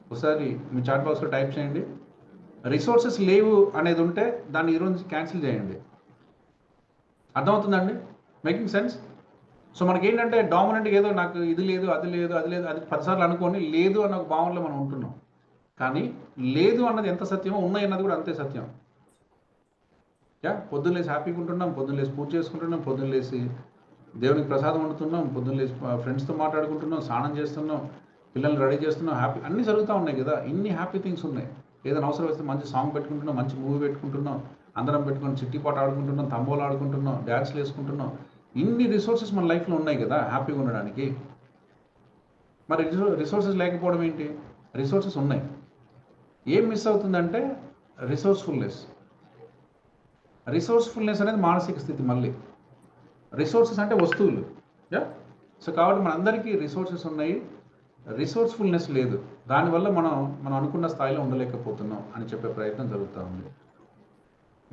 ఒకసారి మీ చాట్ బాక్స్లో టైప్ చేయండి, రిసోర్సెస్ లేవు అనేది ఉంటే దాన్ని ఈరోజు నుంచి క్యాన్సిల్ చేయండి. అర్థమవుతుందండి? Making sense? సో మనకేంటంటే డామినెంట్గా ఏదో నాకు ఇది లేదు, అది లేదు, అది లేదు, అది 10 సార్లు అనుకొని లేదు అన్న ఒక భావనలో మనం ఉంటున్నాం. కానీ లేదు అన్నది ఎంత సత్యమో ఉన్నాయి అన్నది కూడా అంతే సత్యం. పొద్దున్న లేసి హ్యాపీగా ఉంటున్నాం, పొద్దున్న లేసి పూజ చేసుకుంటున్నాం, పొద్దున్న లేసి దేవునికి ప్రసాదం వండుతున్నాం, పొద్దున్న లేసి ఫ్రెండ్స్తో మాట్లాడుకుంటున్నాం, స్నానం చేస్తున్నాం, పిల్లల్ని రెడీ చేస్తున్నాం, హ్యాపీ అన్నీ జరుగుతూ ఉన్నాయి కదా. ఇన్ని హ్యాపీ థింగ్స్ ఉన్నాయి. ఏదైనా అవసరం వస్తే మంచి సాంగ్ పెట్టుకుంటున్నాం, మంచి మూవీ పెట్టుకుంటున్నాం, అందరం పెట్టుకొని చిట్టిపాట ఆడుకుంటున్నాం, తంబోలు ఆడుకుంటున్నాం, డ్యాన్స్లు వేసుకుంటున్నాం. ఇన్ని రిసోర్సెస్ మన లైఫ్లో ఉన్నాయి కదా హ్యాపీగా ఉండడానికి. మరి రిసోర్సెస్ లేకపోవడం ఏంటి? రిసోర్సెస్ ఉన్నాయి. ఏం మిస్ అవుతుందంటే రిసోర్స్ఫుల్నెస్. రిసోర్స్ఫుల్నెస్ అనేది మానసిక స్థితి. మళ్ళీ రిసోర్సెస్ అంటే వస్తువులు. సో కాబట్టి మనందరికీ రిసోర్సెస్ ఉన్నాయి, రిసోర్స్ఫుల్నెస్ లేదు. దానివల్ల మనం అనుకున్న స్థాయిలో ఉండలేకపోతున్నాం అని చెప్పే ప్రయత్నం జరుగుతూ ఉంది.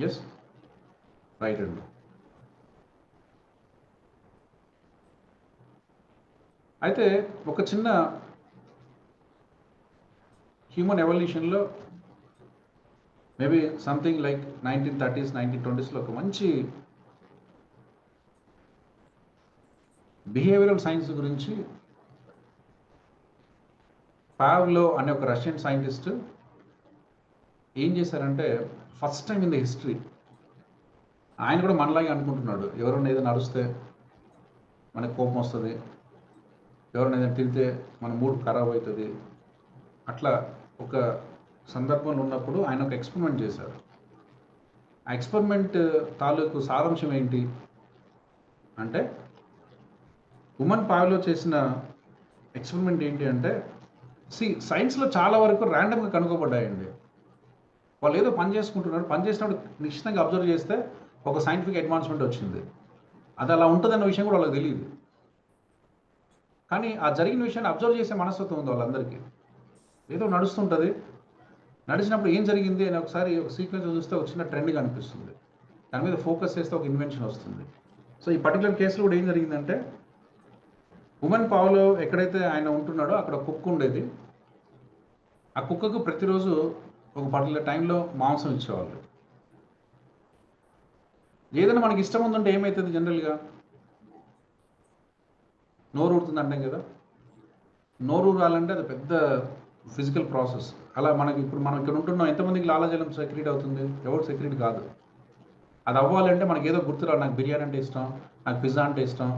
ఎస్, రైట్ అండి. అయితే ఒక చిన్న హ్యూమన్ ఎవల్యూషన్లో మేబీ సంథింగ్ లైక్ 1930s 1920sలో ఒక మంచి బిహేవియరల్ సైన్స్ గురించి పావ్లో అనే ఒక రష్యన్ సైంటిస్ట్ ఏం చేశారంటే, first time in the history, ఆయన కూడా మనలాగే అనుకుంటున్నాడు, ఎవరైనా ఏదైనా అరుస్తే మనకు కోపం వస్తుంది, ఎవరైనా ఏదైనా తిరిగితే మన మూడ్ ఖరాబ్ అవుతుంది. అట్లా ఒక సందర్భంలో ఉన్నప్పుడు ఆయన ఒక ఎక్స్పెరిమెంట్ చేశారు. ఆ ఎక్స్పెరిమెంట్ తాలూకు సారాంశం ఏంటి అంటే, ఉమన్ పావ్లో చేసిన ఎక్స్పెరిమెంట్ ఏంటి అంటే, సైన్స్లో చాలా వరకు ర్యాండమ్గా కనుగొబడ్డాయండి. వాళ్ళు ఏదో పని చేసుకుంటున్నారు, పని చేసినప్పుడు నిశ్చితంగా అబ్జర్వ్ చేస్తే ఒక సైంటిఫిక్ అడ్వాన్స్మెంట్ వచ్చింది. అది అలా ఉంటుందన్న విషయం కూడా వాళ్ళకి తెలియదు. కానీ ఆ జరిగిన విషయాన్ని అబ్జర్వ్ చేసే మనస్తత్వం ఉంది వాళ్ళందరికీ. ఏదో నడుస్తుంటుంది, నడిచినప్పుడు ఏం జరిగింది అని ఒకసారి ఒక సీక్వెన్స్ చూస్తే ఒక చిన్న ట్రెండ్ కనిపిస్తుంది, దాని మీద ఫోకస్ చేస్తే ఒక ఇన్వెన్షన్ వస్తుంది. సో ఈ పర్టికులర్ కేసులో కూడా ఏం జరిగిందంటే, ఉమెన్ పావులో ఎక్కడైతే ఆయన ఉంటున్నాడో అక్కడ కుక్క ఉండేది. ఆ కుక్కకు ప్రతిరోజు ఒక పర్టికులర్ టైంలో మాంసం ఇచ్చేవాళ్ళు. ఏదైనా మనకి ఇష్టం ఉందంటే ఏమవుతుంది, జనరల్గా నోరు ఊరుతుంది అంటాం కదా. నోరు ఊరాలంటే అది పెద్ద ఫిజికల్ ప్రాసెస్. అలా మనకి ఇప్పుడు మనం ఇక్కడ ఉంటున్నాం, ఎంతమందికి లాలాజలం సెక్రెట్ అవుతుంది? ఎవరు సెక్రెట్ కాదు. అది అవ్వాలంటే మనకి ఏదో గుర్తురాలి. నాకు బిర్యానీ అంటే ఇష్టం, నాకు పిజ్జా అంటే ఇష్టం,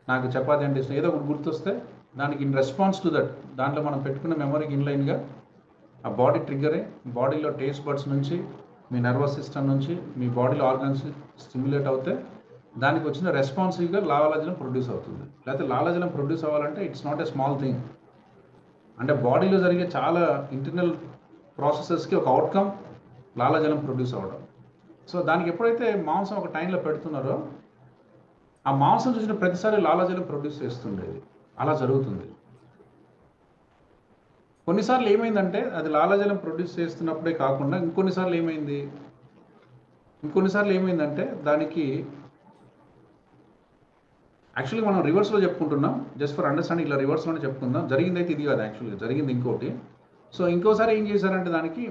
నాకు చపాతీ అంటే ఇష్టం, ఏదో ఒకటి గుర్తొస్తే దానికి ఇన్ రెస్పాన్స్ టు దట్, దాంట్లో మనం పెట్టుకున్న మెమరీకి ఇన్లైన్గా ఆ బాడీ ట్రిగ్గర్ అయ్యి బాడీలో టేస్ట్ బడ్స్ నుంచి, మీ నర్వస్ సిస్టమ్ నుంచి, మీ బాడీలో ఆర్గన్స్ స్టిమ్యులేట్ అవుతే దానికి వచ్చిన రెస్పాన్సివ్గా లాలాజలం ప్రొడ్యూస్ అవుతుంది. లేకపోతే లాలాజలం ప్రొడ్యూస్ అవ్వాలంటే it's not a small thing. అంటే బాడీలో జరిగే చాలా ఇంటర్నల్ ప్రాసెసెస్కి ఒక అవుట్కమ్ లాలాజలం ప్రొడ్యూస్ అవ్వడం. సో దానికి ఎప్పుడైతే మాంసం ఒక టైంలో పెడుతున్నారో, ఆ మాంసం చూసిన ప్రతిసారి లాలాజలం ప్రొడ్యూస్ చేస్తుండేది. అలా జరుగుతుంది. కొన్నిసార్లు ఏమైందంటే, అది లాలాజలం ప్రొడ్యూస్ చేస్తున్నప్పుడే కాకుండా ఇంకొన్నిసార్లు ఏమైందంటే దానికి యాక్చువల్గా మనం రివర్స్లో చెప్పుకుంటున్నాం. జస్ట్ ఫర్ అండర్స్టాండింగ్ ఇలా రివర్స్లోనే చెప్పుకుందాం. జరిగిందైతే ఇది కాదు, యాక్చువల్గా జరిగింది ఇంకోటి. సో ఇంకోసారి ఏం చేశారంటే, దానికి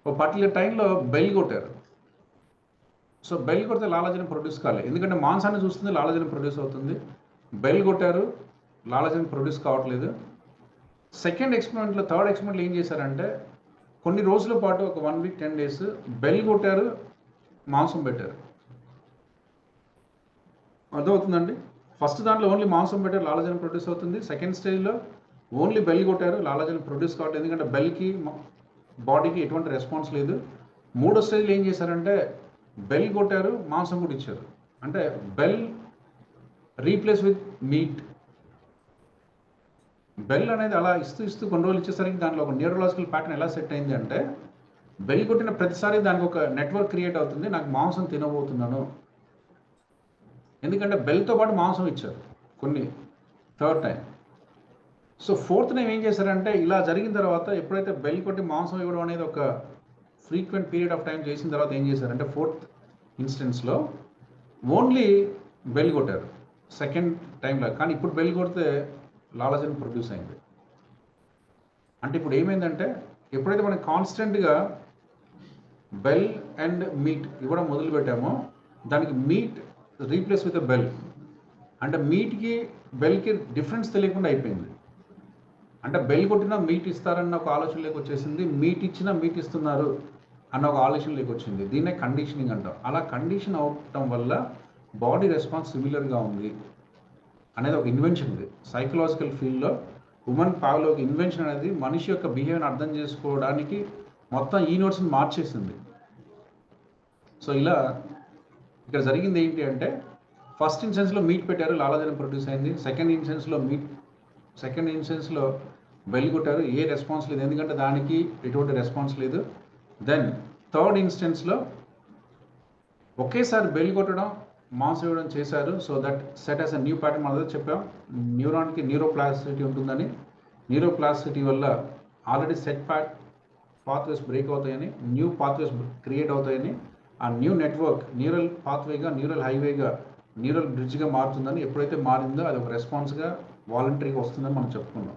ఒక పర్టికులర్ టైంలో బెల్ కొట్టారు. సో బెల్ కొడితే లాలాజలం ప్రొడ్యూస్ కాలేదు, ఎందుకంటే మాంసాన్ని చూస్తుంది, లాలాజలం ప్రొడ్యూస్ అవుతుంది. బెల్ కొట్టారు, లాలాజలం ప్రొడ్యూస్ కావట్లేదు. సెకండ్ ఎక్స్పెరిమెంట్లో, థర్డ్ ఎక్స్పెరిమెంట్లో ఏం చేశారంటే, కొన్ని రోజుల పాటు ఒక 1 వీక్ 10 డేస్ బెల్ కొట్టారు, మాంసం పెట్టారు. అర్థమవుతుందండి? ఫస్ట్ దాంట్లో ఓన్లీ మాంసం పెట్టారు, లాలాజలం ప్రొడ్యూస్ అవుతుంది. సెకండ్ స్టేజ్లో ఓన్లీ బెల్ కొట్టారు, లాలాజలం ప్రొడ్యూస్ కావట్లేదు, ఎందుకంటే బెల్కి బాడీకి ఎటువంటి రెస్పాన్స్ లేదు. మూడో స్టేజ్లో ఏం చేశారంటే బెల్ కొట్టారు, మాంసం కూడా ఇచ్చారు. అంటే bell replace with meet. Bell అనేది అలా ఇస్తూ కొన్ని రోజులు ఇచ్చేసరికి దాంట్లో ఒక న్యూరలాజికల్ ప్యాటర్న్ ఎలా సెట్ అయింది అంటే బెల్ కొట్టిన ప్రతిసారి దానికి ఒక నెట్వర్క్ క్రియేట్ అవుతుంది, నాకు మాంసం తినబోతున్నాను. ఎందుకంటే బెల్తో పాటు మాంసం ఇచ్చారు కొన్ని third time. So fourth time ఏం చేశారంటే ఇలా జరిగిన తర్వాత ఎప్పుడైతే బెల్ కొట్టి మాంసం ఇవ్వడం అనేది ఒక ఫ్రీక్వెంట్ పీరియడ్ ఆఫ్ టైం చేసిన తర్వాత ఏం చేశారంటే ఫోర్త్ ఇన్స్టెన్స్లో ఓన్లీ బెల్ కొట్టారు సెకండ్ టైంలో. కానీ ఇప్పుడు బెల్ కొడితే లాలాజలం ప్రొడ్యూస్ అయింది. అంటే ఇప్పుడు ఏమైందంటే ఎప్పుడైతే మనం కాన్స్టెంట్గా బెల్ అండ్ మీట్ ఇవ్వడం మొదలుపెట్టామో దానికి మీట్ రీప్లేస్ విత్ బెల్, అంటే మీట్కి బెల్కి డిఫరెన్స్ తెలియకుండా అయిపోయింది. అంటే బెల్ కొట్టినా మీట్ ఇస్తారన్న ఒక ఆలోచనలోకి వచ్చేసింది, మీట్ ఇచ్చినా మీట్ ఇస్తున్నారు అన్న ఒక ఆలోచనలోకి వచ్చింది. దీన్నే కండిషనింగ్ అంటాం. అలా కండిషన్ అవటం వల్ల బాడీ రెస్పాన్స్ సిమిలర్గా ఉంది అనేది ఒక ఇన్వెన్షన్ ఉంది సైకలాజికల్ ఫీల్డ్లో. ఉమన్ పావ్లోవ్ ఇన్వెన్షన్ అనేది మనిషి యొక్క బిహేవియర్ని అర్థం చేసుకోవడానికి మొత్తం ఈ నోట్స్ని మార్చేసింది. సో ఇలా ఇక్కడ జరిగింది ఏంటి అంటే ఫస్ట్ ఇన్సెన్స్లో మీట్ పెట్టారు, లాలాజలం ప్రొడ్యూస్ అయింది. సెకండ్ ఇన్సెన్స్లో బెల్ కొట్టారు, ఏ రెస్పాన్స్ లేదు, ఎందుకంటే దానికి ఎటువంటి రెస్పాన్స్ లేదు. దెన్ థర్డ్ ఇన్స్టెన్స్లో ఒకేసారి బెల్ కొట్టడం, మాంసం ఇవ్వడం చేశారు. So that set as a new pattern. మనం చెప్పాం న్యూరాన్కి న్యూరోప్లాస్టిసిటీ ఉంటుందని. న్యూరోప్లాస్టిసిటీ వల్ల ఆల్రెడీ సెట్ పాత్వేస్ బ్రేక్ అవుతాయని, న్యూ పాత్వేస్ క్రియేట్ అవుతాయని, ఆ న్యూ నెట్వర్క్ న్యూరల్ పాత్వేగా, న్యూరల్ హైవేగా, న్యూరల్ బ్రిడ్జ్గా మారుతుందని. ఎప్పుడైతే మారిందో అది ఒక రెస్పాన్స్గా వాలంటరీగా వస్తుందని మనం చెప్పుకున్నాం.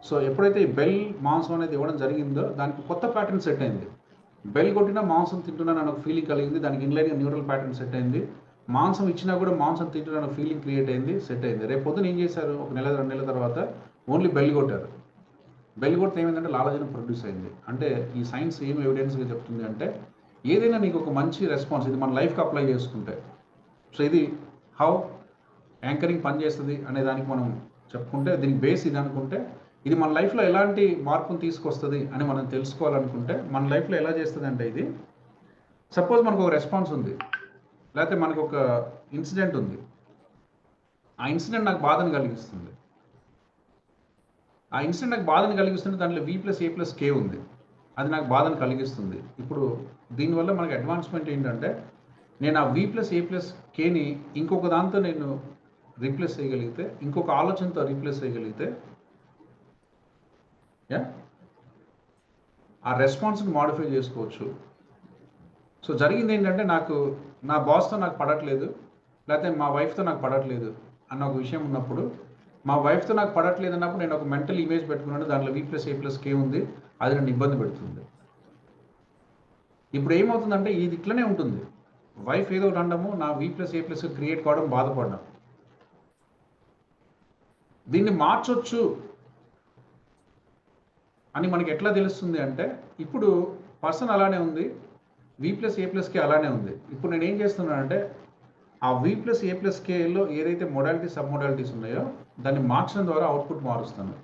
సో ఎప్పుడైతే ఈ బెల్ మాంసం అనేది ఇవ్వడం జరిగిందో దానికి కొత్త ప్యాటర్న్ సెట్ అయింది. బెల్ కొట్టినా మాంసం తింటున్నాను అనే ఒక ఫీలింగ్ కలిగింది, దానికి ఇన్లైన్గా న్యూరల్ ప్యాటర్న్ సెట్ అయింది. మాంసం ఇచ్చినా కూడా మాంసం తింటున్నాను అనే ఫీలింగ్ క్రియేట్ అయింది, సెట్ అయింది. రేపు పొద్దున ఏం చేశారు, ఒక నెల 2 నెలల తర్వాత ఓన్లీ బెల్ కొట్టారు. బెల్ కొడితే ఏమైందంటే లాలాజలం ప్రొడ్యూస్ అయింది. అంటే ఈ సైన్స్ ఏం ఎవిడెన్స్గా చెప్తుంది అంటే ఏదైనా నీకు ఒక మంచి రెస్పాన్స్, ఇది మన లైఫ్కి అప్లై చేసుకుంటే, సో ఇది హౌ యాంకరింగ్ పనిచేస్తుంది అనే దానికి మనం చెప్పుకుంటే దీనికి బేస్ ఇది అనుకుంటే, ఇది మన లైఫ్లో ఎలాంటి మార్పును తీసుకొస్తుంది అని మనం తెలుసుకోవాలనుకుంటే మన లైఫ్లో ఎలా చేస్తుంది అంటే ఇది సపోజ్ మనకు ఒక రెస్పాన్స్ ఉంది, లేకపోతే మనకు ఒక ఇన్సిడెంట్ ఉంది, ఆ ఇన్సిడెంట్ నాకు బాధను కలిగిస్తుంది. ఆ ఇన్సిడెంట్ నాకు బాధను కలిగిస్తుంటే దాంట్లో V+A+K ఉంది, అది నాకు బాధను కలిగిస్తుంది. ఇప్పుడు దీనివల్ల మనకి అడ్వాన్స్మెంట్ ఏంటంటే నేను ఆ V+A+Kని ఇంకొక దాంతో నేను రీప్లేస్ చేయగలిగితే, ఇంకొక ఆలోచనతో రీప్లేస్ చేయగలిగితే ఆ రెస్పాన్స్ని మాడిఫై చేసుకోవచ్చు. సో జరిగింది ఏంటంటే నాకు నా బాస్తో నాకు పడట్లేదు, లేకపోతే మా వైఫ్తో నాకు పడట్లేదు అన్న ఒక విషయం ఉన్నప్పుడు, మా వైఫ్తో నాకు పడట్లేదు అన్నప్పుడు నేను ఒక మెంటల్ ఇమేజ్ పెట్టుకున్నాను, దాంట్లో V+A+K ఉంది, అది నన్ను ఇబ్బంది పెడుతుంది. ఇప్పుడు ఏమవుతుందంటే ఇది ఇట్లనే ఉంటుంది, వైఫ్ ఏదో ఒకటి అనడము, నా V+A+ క్రియేట్ కావడం, బాధపడడం. దీన్ని మార్చొచ్చు అని మనకి ఎట్లా తెలుస్తుంది అంటే ఇప్పుడు పర్సన్ అలానే ఉంది, V+A+K అలానే ఉంది. ఇప్పుడు నేను ఏం చేస్తున్నానంటే ఆ V+A+Kలో ఏదైతే మొడాలిటీస్ సబ్ మొడాలిటీస్ ఉన్నాయో దాన్ని మార్చడం ద్వారా అవుట్పుట్ మారుస్తాను.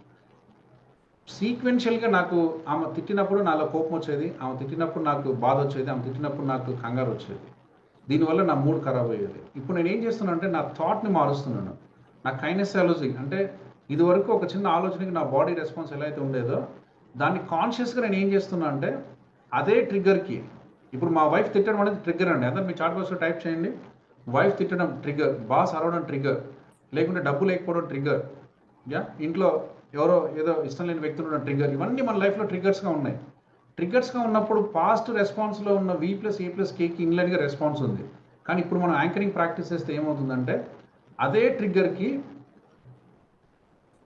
సీక్వెన్షియల్గా నాకు ఆమె తిట్టినప్పుడు నాలో కోపం వచ్చేది, ఆమె తిట్టినప్పుడు నాకు బాధ వచ్చేది, ఆమె తిట్టినప్పుడు నాకు కంగారు వచ్చేది, దీనివల్ల నా మూడ్ ఖరాబ్ అయ్యేది. ఇప్పుడు నేను ఏం చేస్తున్నాను అంటే నా థాట్ని మారుస్తున్నాను. నా కైనెసాలజీ అంటే ఇదివరకు ఒక చిన్న ఆలోచనకి నా బాడీ రెస్పాన్స్ ఎలా అయితే ఉండేదో దాన్ని కాన్షియస్గా నేను ఏం చేస్తున్నా అంటే అదే ట్రిగ్గర్కి, ఇప్పుడు మా వైఫ్ తిట్టడం అనేది ట్రిగ్గర్ అండి. అందరూ మీ చాట్ బాక్స్లో టైప్ చేయండి, వైఫ్ తిట్టడం ట్రిగ్గర్, బాస్ అరవడం ట్రిగ్గర్, లేకుంటే డబ్బు లేకపోవడం ట్రిగ్గర్, ఇంట్లో ఎవరో ఏదో ఇష్టం లేని వ్యక్తులు ఉన్న ట్రిగ్గర్, ఇవన్నీ మన లైఫ్లో ట్రిగ్గర్స్గా ఉన్నాయి. ట్రిగ్గర్స్గా ఉన్నప్పుడు పాస్ట్ రెస్పాన్స్లో ఉన్న V+A+Kకి ఇన్లైన్గా రెస్పాన్స్ ఉంది. కానీ ఇప్పుడు మనం యాంకరింగ్ ప్రాక్టీస్ చేస్తే ఏమవుతుందంటే అదే ట్రిగ్గర్కి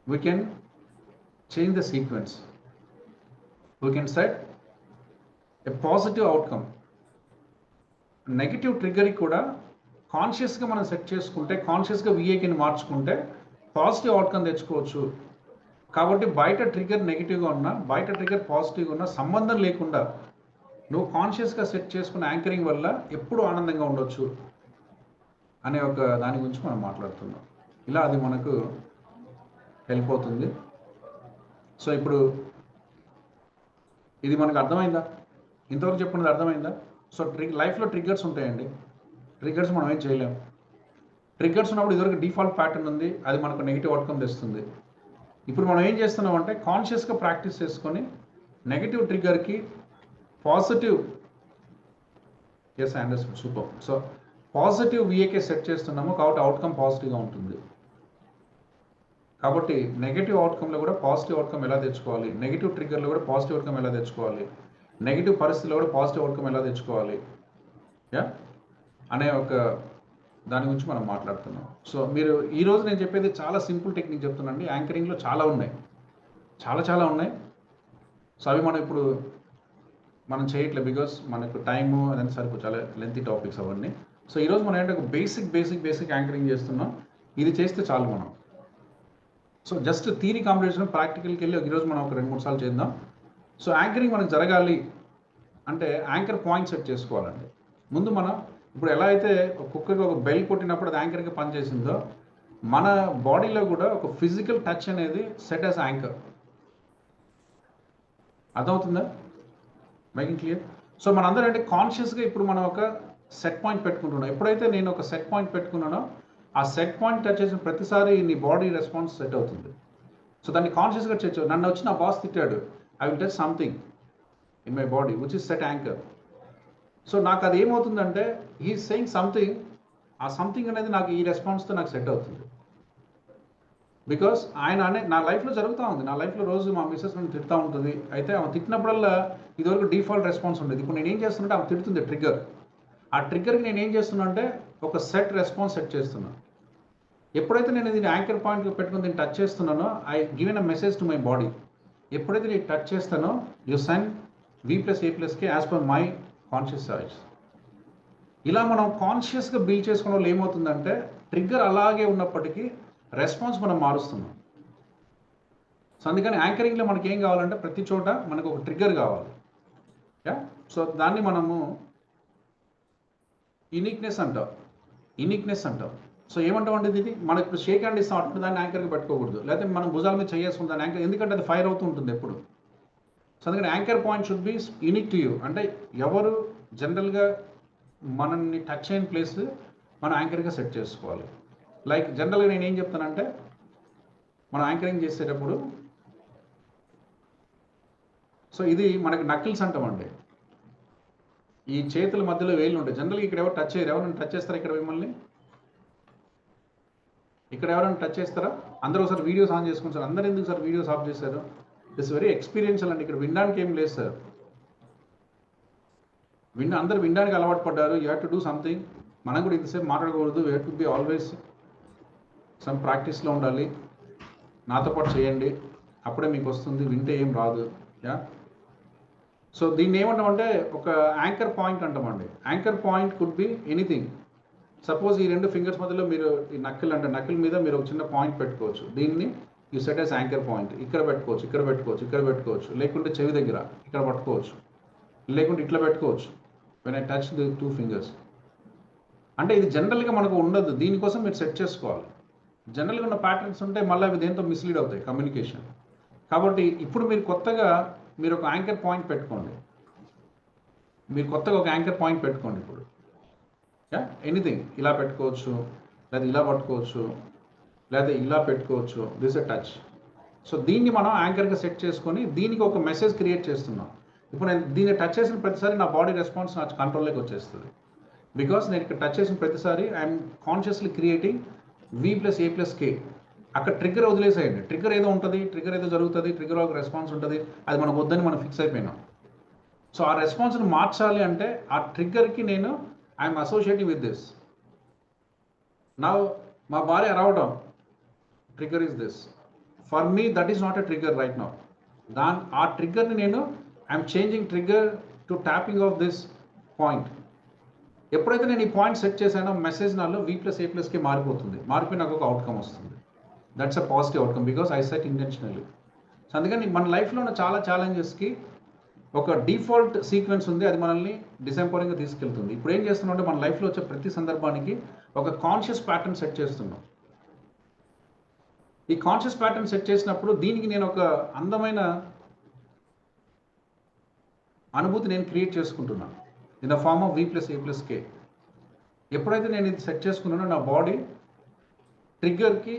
we can change the sequence, we can set a positive outcome. Negative ట్రిగ్గర్కి కూడా కాన్షియస్గా మనం సెట్ చేసుకుంటే, కాన్షియస్గా VAKని మార్చుకుంటే పాజిటివ్ అవుట్కమ్ తెచ్చుకోవచ్చు కాబట్టి బయట ట్రిగ్గర్ నెగిటివ్గా ఉన్నా, బయట ట్రిగ్గర్ పాజిటివ్గా ఉన్నా సంబంధం లేకుండా నువ్వు కాన్షియస్గా సెట్ చేసుకున్న యాంకరింగ్ వల్ల ఎప్పుడూ ఆనందంగా ఉండొచ్చు అనే ఒక దాని గురించి మనం మాట్లాడుతున్నాం. ఇలా అది మనకు హెల్ప్ అవుతుంది. సో ఇప్పుడు ఇది మనకు అర్థమైందా? ఇంతవరకు చెప్పుకున్నది అర్థమైందా? సో లైఫ్లో ట్రిగ్గర్స్ ఉంటాయండి. ట్రిగ్గర్స్ మనం ఏం చేయలేము. ట్రిగ్గర్స్ ఉన్నప్పుడు ఇదివరకు డిఫాల్ట్ ప్యాటర్న్ ఉంది, అది మనకు నెగిటివ్ అవుట్కమ్ తెస్తుంది. ఇప్పుడు మనం ఏం చేస్తున్నాం అంటే కాన్షియస్గా ప్రాక్టీస్ చేసుకొని నెగిటివ్ ట్రిగ్గర్కి positive understood super. So positive VAK set చేస్తున్నాము కాబట్టి అవుట్కమ్ పాజిటివ్గా ఉంటుంది. కాబట్టి నెగిటివ్ అవుట్కమ్లో కూడా పాజిటివ్ అవుట్కమ్ ఎలా తెచ్చుకోవాలి, నెగిటివ్ ట్రిగ్గర్లో కూడా పాజిటివ్ అవుట్కమ్ ఎలా తెచ్చుకోవాలి, నెగిటివ్ పరిస్థితిలో కూడా పాజిటివ్ అవుట్కమ్ ఎలా తెచ్చుకోవాలి అనే ఒక దాని గురించి మనం మాట్లాడుతున్నాం. సో మీరు ఈరోజు నేను చెప్పేది చాలా సింపుల్ టెక్నిక్ చెప్తున్నానండి. యాంకరింగ్లో చాలా ఉన్నాయి, చాలా ఉన్నాయి. సో అవి మనం ఇప్పుడు చేయట్లేదు బికాస్ మనకు టైము అదంతా సరిపోయి చాలా లెంతీ టాపిక్స్ అవన్నీ. సో ఈరోజు మనం ఏంటంటే ఒక బేసిక్ యాంకరింగ్ చేస్తున్నాం. ఇది చేస్తే చాలు మనం. సో జస్ట్ థియరీ కాంపిటీషన్ ప్రాక్టికల్కి వెళ్ళి ఈరోజు మనం ఒక 2-3 సార్లు చేద్దాం. సో యాంకరింగ్ మనకు జరగాలి అంటే యాంకర్ పాయింట్ సెట్ చేసుకోవాలండి. ముందు మనం ఇప్పుడు ఎలా అయితే కుక్కకి ఒక బెల్ కొట్టినప్పుడు అది యాంకర్గా పనిచేసిందో మన బాడీలో కూడా ఒక ఫిజికల్ టచ్ అనేది సెట్ యాజ్ యాంకర్. అర్థమవుతుందా? Making clear? సో మనందరం అంటే కాన్షియస్గా ఇప్పుడు మనం ఒక సెట్ పాయింట్ పెట్టుకుంటున్నాం. ఎప్పుడైతే నేను ఒక సెట్ పాయింట్ పెట్టుకున్నానో ఆ సెట్ పాయింట్ టచ్ చేసిన ప్రతిసారి నీ బాడీ రెస్పాన్స్ సెట్ అవుతుంది. సో దాన్ని కాన్షియస్గా చేయొచ్చు. నన్ను వచ్చి నా బాస్ తిట్టాడు, I will touch something in my body which is set anchor. So నాకు అది ఏమవుతుందంటే హీ సెయింగ్ సంథింగ్, ఆ సంథింగ్ అనేది నాకు ఈ రెస్పాన్స్తో నాకు సెట్ అవుతుంది. బికాస్ ఆయన నా లైఫ్లో జరుగుతూ ఉంది. నా లైఫ్లో రోజు మా మిస్సెస్ నన్ను తిడుతూ ఉంటుంది. అయితే ఆమె తిట్టినప్పుడల్లా ఇదివరకు డిఫాల్ట్ రెస్పాన్స్ ఉండేది. ఇప్పుడు నేను ఏం చేస్తున్నా, ఆమె తిడుతుంది ట్రిగ్గర్. ఆ ట్రిగ్గర్కి నేను ఏం చేస్తున్నా అంటే ఒక సెట్ రెస్పాన్స్ సెట్ చేస్తున్నాను. ఎప్పుడైతే నేను దీన్ని యాంకర్ పాయింట్గా పెట్టుకుని దీన్ని టచ్ చేస్తున్నానో I given a message to my body. ఎప్పుడైతే నేను టచ్ చేస్తానో you send V+A+K as per my conscious choice. ఇలా మనం కాన్షియస్గా బిల్డ్ చేసుకున్న వాళ్ళు ఏమవుతుందంటే ట్రిగ్గర్ అలాగే ఉన్నప్పటికీ రెస్పాన్స్ మనం మారుస్తున్నాం. సో అందుకని యాంకరింగ్లో మనకి ఏం కావాలంటే ప్రతి చోట మనకు ఒక ట్రిగ్గర్ కావాలి. సో దాన్ని మనము యూనిక్నెస్ అంటాం. సో ఏమంటామంటే ఇది మనకు ఇప్పుడు షేక్ హ్యాండ్ ఇస్తాం, అటు దాన్ని యాంకర్గా పెట్టుకోకూడదు. లేకపోతే మనం భుజాల మీద చేసుకుంటాం యాంకర్, ఎందుకంటే అది ఫైర్ అవుతూ ఉంటుంది ఎప్పుడు. సో అందుకని anchor point should be unique to you. అంటే ఎవరు జనరల్గా మనల్ని టచ్ అయిన ప్లేస్ మనం యాంకర్గా సెట్ చేసుకోవాలి. లైక్ జనరల్గా నేను ఏం చెప్తానంటే మనం యాంకరింగ్ చేసేటప్పుడు సో ఇది మనకి నకిల్స్ అంటామండి. ఈ చేతుల మధ్యలో వేళ్ళు ఉంటాయి. జనరల్గా ఇక్కడ ఎవరు టచ్ చేయరు. ఎవరైనా టచ్ చేస్తారా ఇక్కడ మిమ్మల్ని? ఇక్కడ ఎవరైనా టచ్ చేస్తారా? అందరూ ఒకసారి వీడియోస్ ఆన్ చేసుకుని సార్. అందరూ ఎందుకు సార్ వీడియోస్ ఆఫ్ చేశారు? ఇట్స్ వెరీ ఎక్స్పీరియన్షియల్ అండి. ఇక్కడ వినడానికి ఏం లేదు సార్. అందరూ వినడానికి అలవాటు పడ్డారు. You have to do something. మనం కూడా ఇంతసేపు మాట్లాడకూడదు. You have to be always some ప్రాక్టీస్లో ఉండాలి. నాతో పాటు చేయండి, అప్పుడే మీకు వస్తుంది. వింటే ఏం రాదు. సో దీన్ని ఏమంటామంటే ఒక యాంకర్ పాయింట్ అంటామండి. Anchor point could be anything. Suppose ఈ 2 ఫింగర్స్ మధ్యలో మీరు ఈ నకిల్ మీద మీరు ఒక చిన్న పాయింట్ పెట్టుకోవచ్చు. దీన్ని you set as anchor point. ఇక్కడ పెట్టుకోవచ్చు, లేకుంటే చెవి దగ్గర ఇక్కడ పట్టుకోవచ్చు, లేకుంటే ఇట్లా పెట్టుకోవచ్చు. When I touch the 2 fingers అంటే ఇది జనరల్గా మనకు ఉండదు. దీనికోసం మీరు సెట్ చేసుకోవాలి. జనరల్గా ఉన్న ప్యాటర్న్స్ ఉంటే మళ్ళీ అవి దేంతో మిస్లీడ్ అవుతాయి కమ్యూనికేషన్. కాబట్టి ఇప్పుడు మీరు కొత్తగా ఒక యాంకర్ పాయింట్ పెట్టుకోండి. ఇప్పుడు ఎనీథింగ్ ఇలా పెట్టుకోవచ్చు, లేదా ఇలా పట్టుకోవచ్చు, లేదా ఇలా పెట్టుకోవచ్చు. This a touch. సో దీన్ని మనం యాంకర్గా సెట్ చేసుకొని దీనికి ఒక మెసేజ్ క్రియేట్ చేస్తున్నాం. ఇప్పుడు నేను దీన్ని టచ్ చేసిన ప్రతిసారి నా బాడీ రెస్పాన్స్ నా కంట్రోల్లోకి వచ్చేస్తుంది. బికాస్ నేను ఇక్కడ టచ్ చేసిన ప్రతిసారి ఐఎమ్ కాన్షియస్లీ క్రియేటింగ్ V+A+K. అక్కడ ట్రిగ్గర్ వదిలేసేయండి. ట్రిగ్గర్ ఏదో ఉంటుంది, ట్రిగ్గర్ ఏదో జరుగుతుంది, ట్రిగ్గర్ ఒక రెస్పాన్స్ ఉంటుంది. అది మనకు వద్దని మనం ఫిక్స్ అయిపోయినాం. సో ఆ రెస్పాన్స్ని మార్చాలి అంటే ఆ ట్రిగ్గర్కి నేను ఐఎమ్ అసోసియేటింగ్ విత్ దిస్. నా మా భార్య అరవడం trigger is this. For me that is not a trigger right now. ఆ ట్రిగ్గర్ని నేను I'm changing trigger to tapping of this point. ఎప్పుడైతే నేను ఈ పాయింట్ సెట్ చేశానో మెసేజ్ నాలో V+A+K మారిపోతుంది. మారిపోయి నాకు ఒక అవుట్కమ్ వస్తుంది. That's a positive outcome because I set intentionally. So అందుకని మన లైఫ్లో ఉన్న చాలా ఛాలెంజెస్కి ఒక డిఫాల్ట్ సీక్వెన్స్ ఉంది, అది మనల్ని డిసెంపవరింగ్గా తీసుకెళ్తుంది. ఇప్పుడు ఏం చేస్తున్నాం అంటే మన లైఫ్లో వచ్చే ప్రతి సందర్భానికి ఒక కాన్షియస్ ప్యాటర్న్ సెట్ చేస్తున్నాం. ఈ కాన్షియస్ ప్యాటర్న్ సెట్ చేసినప్పుడు దీనికి నేను ఒక అందమైన అనుభూతి నేను క్రియేట్ చేసుకుంటున్నాను in the form of V+A+K. ఎప్పుడైతే నేను ఇది సెట్ చేసుకున్నానో నా బాడీ ట్రిగ్గర్కి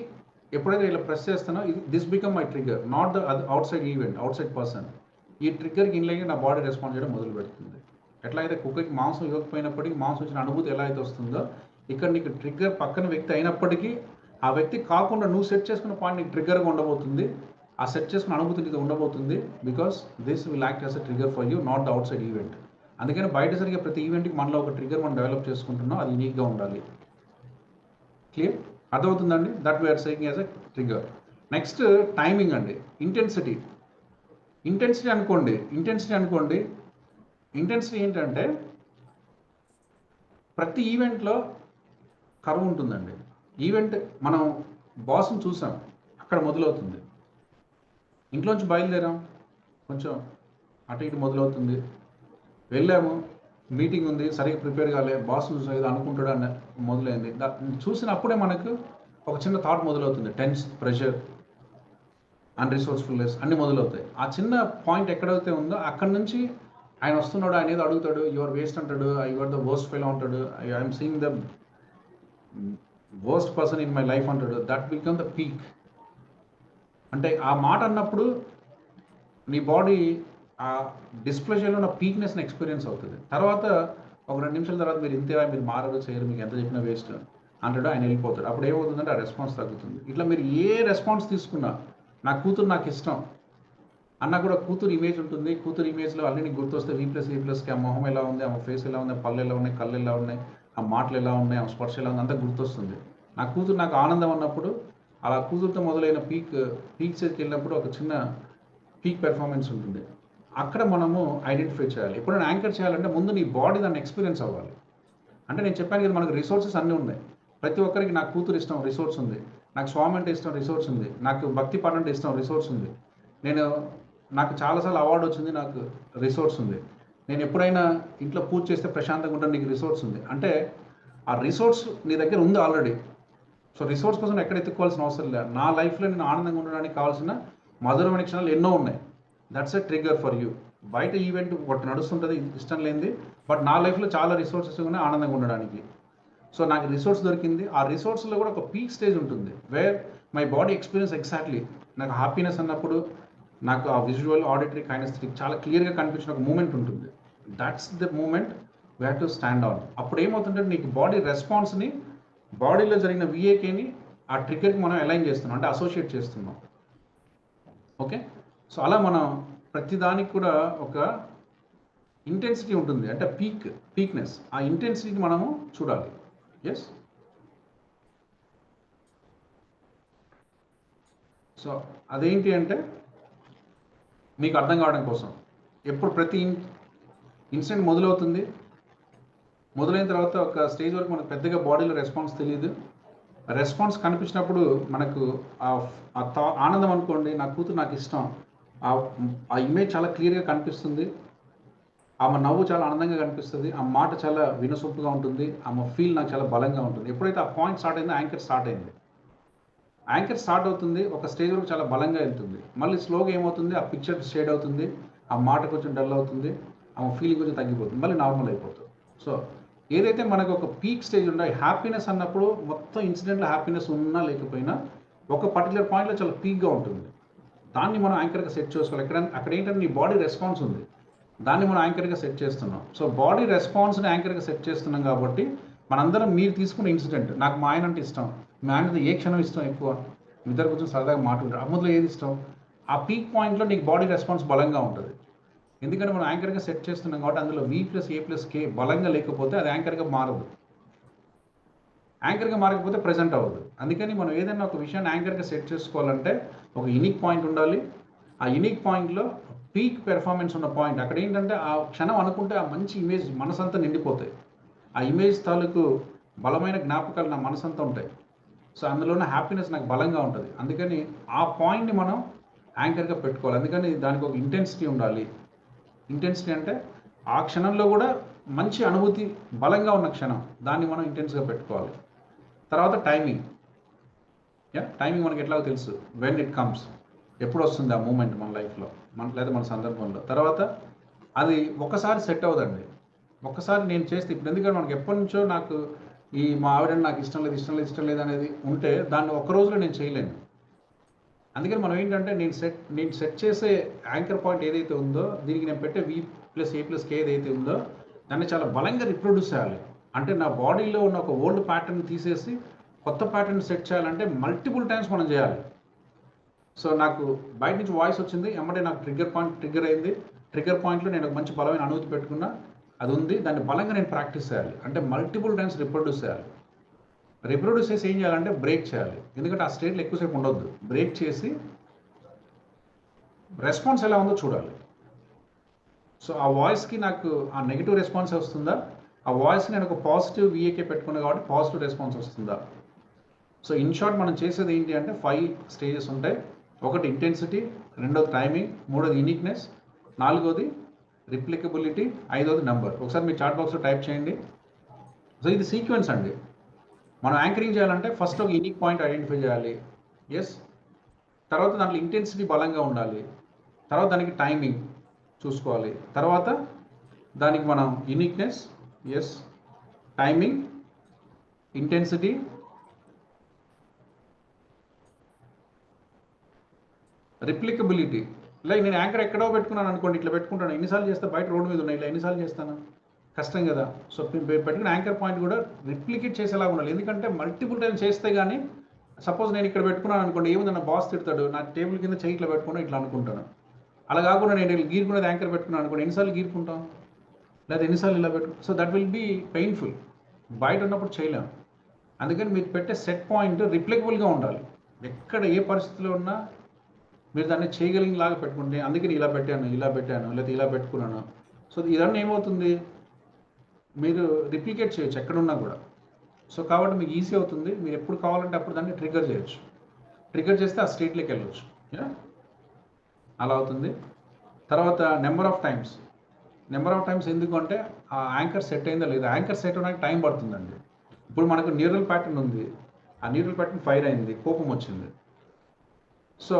ఎప్పుడైతే ఇలా ప్రెస్ చేస్తానో this become my trigger, not the out side event, out side person. ఈ ట్రిగ్గర్కి ఇన్లైన్గా నా బాడీ రెస్పాండ్ చేయడం మొదలు పెడుతుంది. ఎట్లా అయితే కుక్కకి మాంసం ఇవ్వకపోయినప్పటికీ మాంసం వచ్చిన అనుభూతి ఎలా అయితే వస్తుందో, ఇక్కడ నీకు ట్రిగ్గర్ పక్కన వ్యక్తి అయినప్పటికీ ఆ వ్యక్తి కాకుండా నువ్వు సెట్ చేసుకున్న పాయింట్ నీకు ట్రిగ్గర్గా ఉండబోతుంది. ఆ సెట్ చేసుకున్న అనుభూతి నీకు ఉండబోతుంది. Because this will act as a trigger for you, not the out side event. అందుకని బయట జరిగే ప్రతి ఈవెంట్కి మనలో ఒక ట్రిగ్గర్ మనం డెవలప్ చేసుకుంటున్నాం, అది యూనిక్గా ఉండాలి. క్లియర్? అర్థమవుతుందండి? That we are saying as a trigger. Next timing అండి. ఇంటెన్సిటీ అనుకోండి. ఇంటెన్సిటీ ఏంటంటే ప్రతి ఈవెంట్లో కర్వ్ ఉంటుందండి. ఈవెంట్ మనం బాస్ని చూసాం, అక్కడ మొదలవుతుంది. ఇంట్లోంచి బయలుదేరాం, కొంచెం అటు ఇటు మొదలవుతుంది. వెళ్ళాము, మీటింగ్ ఉంది, సరిగ్గా ప్రిపేర్ కాలే, బాస్ చూసాం ఏదో అనుకుంటాడు అని మొదలైంది. చూసినప్పుడే మనకు ఒక చిన్న థాట్ మొదలవుతుంది. టెన్స్, ప్రెషర్, అన్రిసోర్స్ఫుల్నెస్ అన్నీ మొదలవుతాయి. ఆ చిన్న పాయింట్ ఎక్కడైతే ఉందో అక్కడ నుంచి ఆయన వస్తున్నాడు, ఆయన ఏదో అడుగుతాడు, యువర్ వేస్ట్ అంటాడు, యువర్ ద వర్స్ట్ ఫెలో అంటాడు, I'm seeing the worst person in my life అంటాడు. That become the peak. అంటే ఆ మాట అన్నప్పుడు నీ బాడీ ఆ డిస్ప్లెజర్లో ఉన్న పీక్నెస్ని ఎక్స్పీరియన్స్ అవుతుంది. తర్వాత ఒక 2 నిమిషాల తర్వాత మీరు ఇంతేవా, మీరు మారరు, చేయరు, మీకు ఎంత చెప్పినా వేస్ట్ అంటాడు, ఆయన వెళ్ళిపోతాడు. అప్పుడు ఏమవుతుందంటే ఆ రెస్పాన్స్ తగ్గుతుంది. ఇట్లా మీరు ఏ రెస్పాన్స్ తీసుకున్నా, నా కూతురు నాకు ఇష్టం అన్న కూడా కూతురు ఇమేజ్ ఉంటుంది. కూతురు ఇమేజ్లో అన్ని నీకు గుర్తొస్తే V+A+K. ఆ మొహం ఎలా ఉంది, ఆమె ఫేస్ ఎలా ఉంది, పళ్ళు ఎలా ఉన్నాయి, కళ్ళు ఎలా ఉన్నాయి, ఆ మాటలు ఎలా ఉన్నాయి, ఆమె స్పర్శ ఎలా ఉంది, అంతా గుర్తొస్తుంది. నా కూతురు నాకు ఆనందం అన్నప్పుడు అలా కూతురుతో మొదలైన పీక్ స్టేజ్కి వెళ్ళినప్పుడు ఒక చిన్న పీక్ పెర్ఫార్మెన్స్ ఉంటుంది. అక్కడ మనము ఐడెంటిఫై చేయాలి. ఎప్పుడైనా యాంకర్ చేయాలంటే ముందు నీ బాడీ దాన్ని ఎక్స్పీరియన్స్ అవ్వాలి. అంటే నేను చెప్పాను కదా, మనకు రిసోర్సెస్ అన్నీ ఉన్నాయి. ప్రతి ఒక్కరికి నాకు కూతురు ఇష్టం, రిసోర్స్ ఉంది. నాకు స్వామి అంటే ఇష్టం, రిసోర్స్ ఉంది. నాకు భక్తి పాట అంటే ఇష్టం, రిసోర్స్ ఉంది. నాకు చాలాసార్లు అవార్డు వచ్చింది, నాకు రిసోర్స్ ఉంది. నేను ఎప్పుడైనా ఇంట్లో పూజ చేస్తే ప్రశాంతంగా ఉంటాను, నీకు రిసోర్స్ ఉంది. అంటే ఆ రిసోర్స్ నీ దగ్గర ఉంది ఆల్రెడీ. సో రిసోర్స్ కోసం ఎక్కడ ఎత్తుకోవాల్సిన అవసరం లేదు. నా లైఫ్లో నేను ఆనందంగా ఉండడానికి కావాల్సిన మధురమైన క్షణాలు ఎన్నో ఉన్నాయి. That's a trigger for you. బయట ఈవెంట్ ఒకటి నడుస్తుంటుంది, ఇష్టం లేనిది, బట్ నా లైఫ్లో చాలా రిసోర్సెస్ ఉన్నాయి ఆనందంగా ఉండడానికి. సో నాకు రిసోర్స్ దొరికింది. ఆ రిసోర్స్లో కూడా ఒక పీక్ స్టేజ్ ఉంటుంది, where my body experience exactly. నాకు హ్యాపీనెస్ అన్నప్పుడు నాకు ఆ విజువల్, ఆడిటరీ, కైనెస్థెటిక్ చాలా క్లియర్గా కనిపించిన ఒక మూమెంట్ ఉంటుంది. That's the moment we have to stand on. అప్పుడు ఏమవుతుందంటే నీకు బాడీ రెస్పాన్స్ని, బాడీలో జరిగిన VAKని ఆ ట్రిగ్గర్కి మనం అలైన్ చేస్తున్నాం, అంటే అసోసియేట్ చేస్తున్నాం. ఓకే, సో అలా మనం ప్రతిదానికి కూడా ఒక ఇంటెన్సిటీ ఉంటుంది, అంటే పీక్నెస్. ఆ ఇంటెన్సిటీని మనము చూడాలి. ఎస్, సో అదేంటి అంటే మీకు అర్థం కావడం కోసం, ఎప్పుడు ప్రతి ఇన్సిడెంట్ మొదలైన తర్వాత ఒక స్టేజ్ వరకు మనకు పెద్దగా బాడీలో రెస్పాన్స్ తెలియదు. రెస్పాన్స్ కనిపించినప్పుడు మనకు ఆనందం అనుకోండి, నా కూతురు నాకు ఇష్టం, ఆ ఇమేజ్ చాలా క్లియర్గా కనిపిస్తుంది, ఆమె నవ్వు చాలా ఆనందంగా కనిపిస్తుంది, ఆ మాట చాలా వినసొంపుగా ఉంటుంది, ఆమె ఫీల్ నాకు చాలా బలంగా ఉంటుంది. ఎప్పుడైతే ఆ పాయింట్ స్టార్ట్ అయిందో యాంకర్ స్టార్ట్ అవుతుంది, ఒక స్టేజ్ వరకు చాలా బలంగా వెళ్తుంది. మళ్ళీ స్లోగా ఏమవుతుంది, ఆ పిక్చర్ షేడ్ అవుతుంది, ఆ మాట కొంచెం డల్ అవుతుంది, ఆమె ఫీలింగ్ కొంచెం తగ్గిపోతుంది, మళ్ళీ నార్మల్ అయిపోతుంది. సో ఏదైతే మనకు ఒక పీక్ స్టేజ్ ఉందో, హ్యాపీనెస్ అన్నప్పుడు మొత్తం ఇన్సిడెంట్లో హ్యాపీనెస్ ఉన్నా లేకపోయినా ఒక పర్టికులర్ పాయింట్లో చాలా పీక్గా ఉంటుంది. దాన్ని మనం యాంకర్గా సెట్ చేసుకోవాలి. అక్కడ ఏంటంటే నీ బాడీ రెస్పాన్స్ ఉంది, దాన్ని మనం యాంకర్గా సెట్ చేస్తున్నాం. సో బాడీ రెస్పాన్స్ని యాంకర్గా సెట్ చేస్తున్నాం కాబట్టి మనందరం, మీరు తీసుకున్న ఇన్సిడెంట్, నాకు మా ఆయన అంటే ఇష్టం, మీ ఆయనది ఏ క్షణం ఇష్టం ఎక్కువ, మీ ఇద్దరు కొంచెం సరదాగా మాట్లాడారు, అమ్మలో ఏది ఇష్టం, ఆ పీక్ పాయింట్లో నీకు బాడీ రెస్పాన్స్ బలంగా ఉంటుంది. ఎందుకంటే మనం యాంకర్గా సెట్ చేస్తున్నాం కాబట్టి అందులో V+A+K బలంగా లేకపోతే అది యాంకర్గా మారదు. యాంకర్గా మారకపోతే ప్రజెంట్ అవ్వదు. అందుకని మనం ఏదైనా ఒక విషయాన్ని యాంకర్గా సెట్ చేసుకోవాలంటే ఒక యూనిక్ పాయింట్ ఉండాలి. ఆ యూనిక్ పాయింట్లో పీక్ పెర్ఫార్మెన్స్ ఉన్న పాయింట్, అక్కడ ఏంటంటే ఆ క్షణం అనుకుంటే ఆ మంచి ఇమేజ్ మనసంతా నిండిపోతాయి. ఆ ఇమేజ్ తాలూకు బలమైన జ్ఞాపకాలు నా మనసంతా ఉంటాయి. సో అందులో ఉన్న హ్యాపీనెస్ నాకు బలంగా ఉంటుంది. అందుకని ఆ పాయింట్ని మనం యాంకర్గా పెట్టుకోవాలి. అందుకని దానికి ఒక ఇంటెన్సిటీ ఉండాలి. ఇంటెన్సిటీ అంటే ఆ క్షణంలో కూడా మంచి అనుభూతి బలంగా ఉన్న క్షణం, దాన్ని మనం ఇంటెన్స్గా పెట్టుకోవాలి. తర్వాత టైమింగ్. టైమింగ్ మనకి ఎట్లాగో తెలుసు, వెన్ ఇట్ కమ్స్, ఎప్పుడు వస్తుంది ఆ మూమెంట్ మన లైఫ్లో, లేదా మన సందర్భంలో. తర్వాత అది ఒక్కసారి సెట్ అవ్వదండి. ఒక్కసారి నేను చేస్తే, ఇప్పుడు ఎందుకంటే మనకి ఎప్పటి నుంచో నాకు మా ఆవిడ నాకు ఇష్టం లేదు అనేది ఉంటే దాన్ని ఒక్క రోజులో నేను చేయలేను. అందుకని మనం ఏంటంటే నేను సెట్ చేసే యాంకర్ పాయింట్ ఏదైతే ఉందో, దీనికి నేను పెట్టే V+A+K ఏదైతే ఉందో దాన్ని చాలా బలంగా రిప్రొడ్యూస్ చేయాలి. అంటే నా బాడీలో ఉన్న ఒక ఓల్డ్ ప్యాటర్న్ తీసేసి కొత్త ప్యాటర్న్ సెట్ చేయాలంటే మల్టిపుల్ టైమ్స్ మనం చేయాలి. సో నాకు బయట నుంచి వాయిస్ వచ్చింది, ఎమ్మటే నాకు ట్రిగ్గర్ అయింది. ట్రిగ్గర్ పాయింట్లో నేను ఒక మంచి బలమైన అనుభూతి పెట్టుకున్నా, అది ఉంది, దాన్ని బలంగా నేను ప్రాక్టీస్ చేయాలి. అంటే మల్టిపుల్ టైమ్స్ రిప్రొడ్యూస్ చేయాలి. రిప్రొడ్యూస్ చేసి ఏం చేయాలంటే బ్రేక్ చేయాలి. ఎందుకంటే ఆ స్టేట్లో ఎక్కువసేపు ఉండొద్దు. బ్రేక్ చేసి రెస్పాన్స్ ఎలా ఉందో చూడాలి. సో ఆ వాయిస్కి నాకు ఆ నెగిటివ్ రెస్పాన్స్ వస్తుందా, ఆ వాయిస్ నేను ఒక పాజిటివ్ VAK పెట్టుకున్నాను కాబట్టి పాజిటివ్ రెస్పాన్స్ వస్తుందా. సో ఇన్ షార్ట్ మనం చేసేది ఏంటి అంటే 5 స్టేజెస్ ఉంటాయి. ఒకటి ఇంటెన్సిటీ, రెండోది టైమింగ్, మూడోది యూనిక్నెస్, నాలుగోది రిప్లికబిలిటీ, ఐదోది నెంబర్. ఒకసారి మీ చాట్ బాక్స్లో టైప్ చేయండి. సో ఇది సీక్వెన్స్ అండి. మనం యాంకరింగ్ చేయాలంటే ఫస్ట్ ఒక యూనిక్ పాయింట్ ఐడెంటిఫై చేయాలి. ఎస్. తర్వాత దాంట్లో ఇంటెన్సిటీ బలంగా ఉండాలి. తర్వాత దానికి టైమింగ్ చూసుకోవాలి. తర్వాత దానికి మనం uniqueness, yes, timing, intensity, replicability. Like నేను యాంకర్ ఎక్కడో పెట్టుకున్నాను అనుకోండి, ఇట్లా పెట్టుకుంటాను, ఎన్నిసార్లు చేస్తే బయట రోడ్డు మీద ఉన్నాయి, ఇలా ఎన్నిసార్లు చేస్తాను, కష్టం కదా. సో పెట్టుకున్న యాంకర్ పాయింట్ కూడా రిప్లికేట్ చేసేలా ఉండాలి. ఎందుకంటే మల్టిపుల్ టైం చేస్తే కానీ, సపోజ్ నేను ఇక్కడ పెట్టుకున్నాను అనుకోండి, ఏముంది నా బాస్ తిడతాడు, నా టేబుల్ కింద చెయ్యి ఇట్లా పెట్టుకున్నా ఇట్లా అనుకుంటాను. అలా కాకుండా నేను గీరుకునేది యాంకర్ పెట్టుకున్నాను అనుకోండి, ఎన్నిసార్లు గీరుకుంటాం, లేదా ఎన్నిసార్లు ఇలా పెట్టుకుంటాం. So that will be painful. బయట ఉన్నప్పుడు చేయలేము. అందుకని మీరు పెట్టే సెట్ పాయింట్ రిప్లికబుల్గా ఉండాలి. ఎక్కడ ఏ పరిస్థితిలో ఉన్నా మీరు దాన్ని చేయగలిగినలాగా పెట్టుకుంటే, అందుకని ఇలా పెట్టాను లేదా ఇలా పెట్టుకున్నాను. సో ఇదన్నీ ఏమవుతుంది, మీరు రిప్లికేట్ చేయొచ్చు ఎక్కడున్నా కూడా. సో కాబట్టి మీకు ఈజీ అవుతుంది. మీరు ఎప్పుడు కావాలంటే అప్పుడు దాన్ని ట్రిగ్గర్ చేయొచ్చు. ట్రిగ్గర్ చేస్తే ఆ స్టేట్లోకి వెళ్ళొచ్చు. అలా అవుతుంది. తర్వాత నెంబర్ ఆఫ్ టైమ్స్ ఎందుకు అంటే ఆ యాంకర్ సెట్ అయిందా లేదా. యాంకర్ సెట్ అవడానికి టైం పడుతుందండి. ఇప్పుడు మనకు న్యూరల్ ప్యాటర్న్ ఉంది, ఆ న్యూరల్ ప్యాటర్న్ ఫైర్ అయింది, కోపం వచ్చింది. సో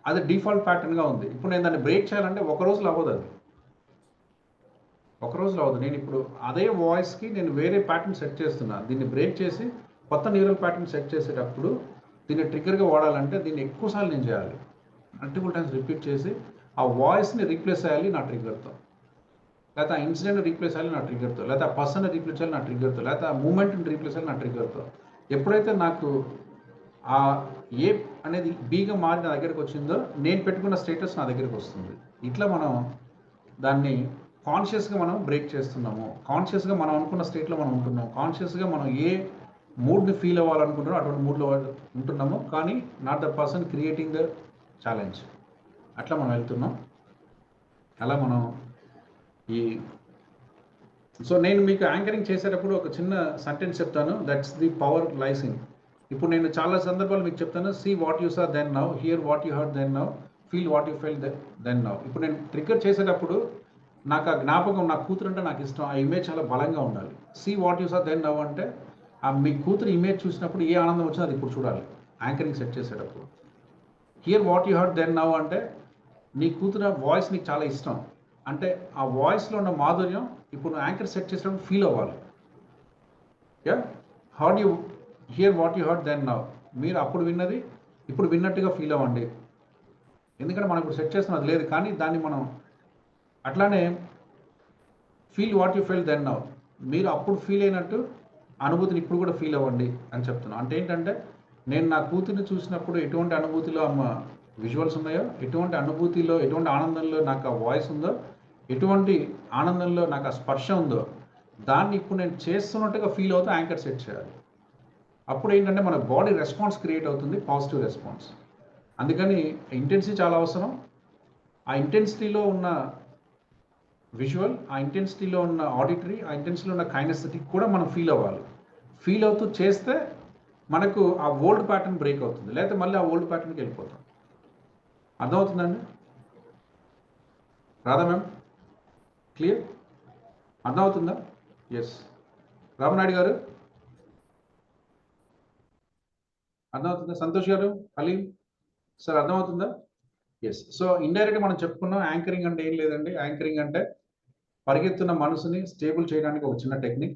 అది డిఫాల్ట్ ప్యాటర్న్గా ఉంది. ఇప్పుడు నేను దాన్ని బ్రేక్ చేయాలంటే ఒక రోజులో అవ్వదు. నేను ఇప్పుడు అదే వాయిస్కి నేను వేరే ప్యాటర్న్ సెట్ చేస్తున్నా. దీన్ని బ్రేక్ చేసి కొత్త న్యూరల్ ప్యాటర్న్ సెట్ చేసేటప్పుడు దీన్ని ట్రిగ్గర్గా వాడాలంటే దీన్ని ఎక్కువసార్లు నేను చేయాలి. మల్టిపుల్ టైమ్స్ రిపీట్ చేసి ఆ వాయిస్ని రీప్లేస్ చేయాలి నా ట్రిగ్గర్తో, లేకపోతే ఆ ఇన్సిడెంట్ రీప్లేస్ చేయాలి నా ట్రిగ్గర్తో, లేకపోతే ఆ పర్సన్ రీప్లేస్ చేయాలి నా ట్రిగ్గర్తో, లేకపోతే ఆ మూమెంట్ని రీప్లేస్ చేయాలి నా ట్రిగ్గర్తో. ఎప్పుడైతే నాకు ఆ ఏ అనేది బీగా మారి నా దగ్గరికి వచ్చిందో, నేను పెట్టుకున్న స్టేటస్ నా దగ్గరికి వస్తుంది. ఇట్లా మనం దాన్ని కాన్షియస్గా మనం బ్రేక్ చేస్తున్నాము. కాన్షియస్గా మనం అనుకున్న స్టేట్లో మనం ఉంటున్నాం. కాన్షియస్గా మనం ఏ మూడ్ని ఫీల్ అవ్వాలనుకుంటున్నామో అటువంటి మూడ్లో ఉంటున్నాము. కానీ not the person creating the challenge. అట్లా మనం వెళ్తున్నాం. అలా మనం సో నేను మీకు యాంకరింగ్ చేసేటప్పుడు ఒక చిన్న సెంటెన్స్ చెప్తాను. That's the power lies in. ఇప్పుడు నేను చాలా సందర్భాలు మీకు చెప్తాను. See what you saw then now, hear what you heard then now, feel what you felt then now. ఇప్పుడు నేను ట్రిగ్గర్ చేసేటప్పుడు నాకు ఆ జ్ఞాపకం, నా కూతురు అంటే నాకు ఇష్టం, ఆ ఇమేజ్ చాలా బలంగా ఉండాలి. See what you saw then now అంటే ఆ మీ కూతురు ఇమేజ్ చూసినప్పుడు ఏ ఆనందం వచ్చినా అది ఇప్పుడు చూడాలి యాంకరింగ్ సెట్ చేసేటప్పుడు. Hear what you heard then now అంటే నీ కూతురు వాయిస్ నీకు చాలా ఇష్టం అంటే ఆ వాయిస్లో ఉన్న మాధుర్యం ఇప్పుడు యాంకర్ సెట్ చేసేటప్పుడు ఫీల్ అవ్వాలి. Heard you hear what you heard then now, మీరు అప్పుడు విన్నది ఇప్పుడు విన్నట్టుగా ఫీల్ అవ్వండి. ఎందుకంటే మనం ఇప్పుడు సెట్ చేస్తున్నది లేదు, కానీ దాన్ని మనం అట్లానే feel what you felt then now, మీరు అప్పుడు ఫీల్ అయినట్టు అనుభూతిని ఇప్పుడు కూడా ఫీల్ అవ్వండి అని చెప్తున్నాను. అంటే ఏంటంటే నేను నా కూతుర్ని చూసినప్పుడు ఎటువంటి అనుభూతిలో అమ్మ విజువల్స్ ఉన్నాయో, ఎటువంటి అనుభూతిలో, ఎటువంటి ఆనందంలో నాకు ఆ వాయిస్ ఉందో, ఎటువంటి ఆనందంలో నాకు ఆ స్పర్శ ఉందో, దాన్ని ఇప్పుడు నేను చేస్తున్నట్టుగా ఫీల్ అవుతూ యాంకర్ సెట్ చేయాలి. అప్పుడు ఏంటంటే మన బాడీ రెస్పాన్స్ క్రియేట్ అవుతుంది, పాజిటివ్ రెస్పాన్స్. అందుకని ఇంటెన్సిటీ చాలా అవసరం. ఆ ఇంటెన్సిటీలో ఉన్న విజువల్, ఆ ఇంటెన్సిటీలో ఉన్న ఆడిటరీ, ఆ ఇంటెన్సిటీలో ఉన్న కైనెస్థెటిక్ కూడా మనం ఫీల్ అవ్వాలి. ఫీల్ అవుతూ చేస్తే మనకు ఆ ఓల్డ్ ప్యాటర్న్ బ్రేక్ అవుతుంది, లేకపోతే మళ్ళీ ఆ ఓల్డ్ ప్యాటర్న్కి వెళ్ళిపోతాం. అర్థమవుతుందండి? Radha ma'am clear? అర్థమవుతుందా? ఎస్. రామనాయుడు గారు అర్థమవుతుందా? సంతోష్ గారు, హలీం సార్ అర్థమవుతుందా? ఎస్. సో ఇండైరెక్ట్ మనం చెప్పుకున్నాం యాంకరింగ్ అంటే ఏం లేదండి. యాంకరింగ్ అంటే పరిగెత్తున్న మనసుని స్టేబుల్ చేయడానికి ఒక చిన్న టెక్నిక్.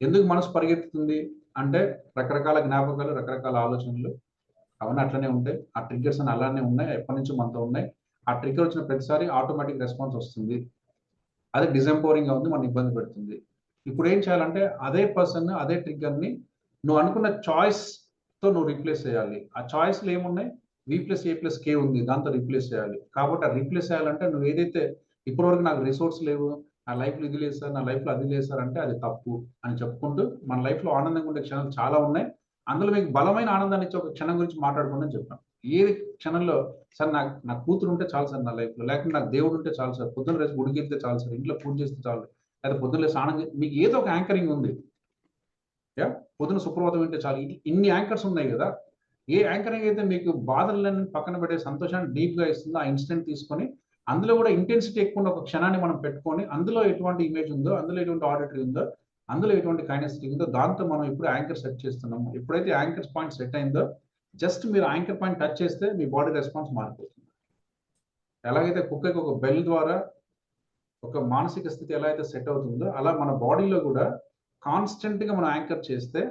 ఎందుకు మనసు పరిగెత్తుతుంది అంటే రకరకాల జ్ఞాపకాలు, రకరకాల ఆలోచనలు అవన్నీ అట్లనే ఉంటాయి. ఆ ట్రిగ్గర్స్ అని అలానే ఉన్నాయి, ఎప్పటి నుంచో మనతో ఉన్నాయి. ఆ ట్రిగ్గర్ వచ్చిన ప్రతిసారి ఆటోమేటిక్ రెస్పాన్స్ వస్తుంది. అది డిసెంపవరింగ్‌గా ఉంది, మనల్ని ఇబ్బంది పెడుతుంది. ఇప్పుడు ఏం చేయాలంటే అదే పర్సన్, అదే ట్రిగ్గర్‌ని నువ్వు అనుకున్న చాయిస్‌తో నువ్వు రీప్లేస్ చేయాలి. ఆ చాయిస్‌లో ఏమున్నాయి? V+A+K ఉంది. దాంతో రీప్లేస్ చేయాలి. కాబట్టి ఆ రీప్లేస్ చేయాలంటే నువ్వు ఏదైతే ఇప్పటివరకు నాకు రిసోర్స్ లేవు, నా లైఫ్‌లో ఇది లేదు సార్, నా లైఫ్‌లో అది లేదు సార్ అంటే అది తప్పు అని చెప్పుకుంటూ మన లైఫ్‌లో ఆనందంగా ఉండే క్షణాలు చాలా ఉన్నాయి. అందులో మీకు బలమైన ఆనందాన్ని ఇచ్చే ఒక క్షణం గురించి మాట్లాడుకోండి అని చెప్పాను. ఏ క్షణంలో సార్ నా కూతురు ఉంటే చాలు సార్ నా లైఫ్‌లో, లేకపోతే నాకు దేవుడు ఉంటే చాలు సార్, పొద్దున్న లేసి గుడికెళ్తే చాలు సార్, ఇంట్లో పూజ చేస్తే చాలు, లేదా పొద్దున్న లేసి స్నానం మీకు ఏదో ఒక యాంకరింగ్ ఉంది. పొద్దున సుప్రభాతం వింటే చాలు. ఇన్ని యాంకర్స్ ఉన్నాయి కదా! ఏ యాంకరింగ్ అయితే మీకు బాధలను పక్కన పెట్టే సంతోషాన్ని డీప్‌గా ఇస్తుందో ఆ ఇన్సిడెంట్ తీసుకొని అందులో కూడా ఇంటెన్సిటీ ఎక్కువ ఉన్న ఒక క్షణాన్ని మనం పెట్టుకొని అందులో ఎటువంటి ఇమేజ్ ఉందో, అందులో ఎటువంటి ఆడిటరీ ఉందో, అందులో ఎటువంటి కైనెసిటీ ఉందో దాంతో మనం ఇప్పుడు యాంకర్ సెట్ చేస్తున్నాము. ఎప్పుడైతే యాంకర్ పాయింట్ సెట్ అయిందో జస్ట్ మీరు యాంకర్ పాయింట్ టచ్ చేస్తే మీ బాడీ రెస్పాన్స్ మారిపోతుంది. ఎలాగైతే కుక్కకి ఒక బెల్ ద్వారా ఒక మానసిక స్థితి ఎలా అయితే సెట్ అవుతుందో అలా మన బాడీలో కూడా కాన్స్టెంట్‌గా మనం యాంకర్ చేస్తే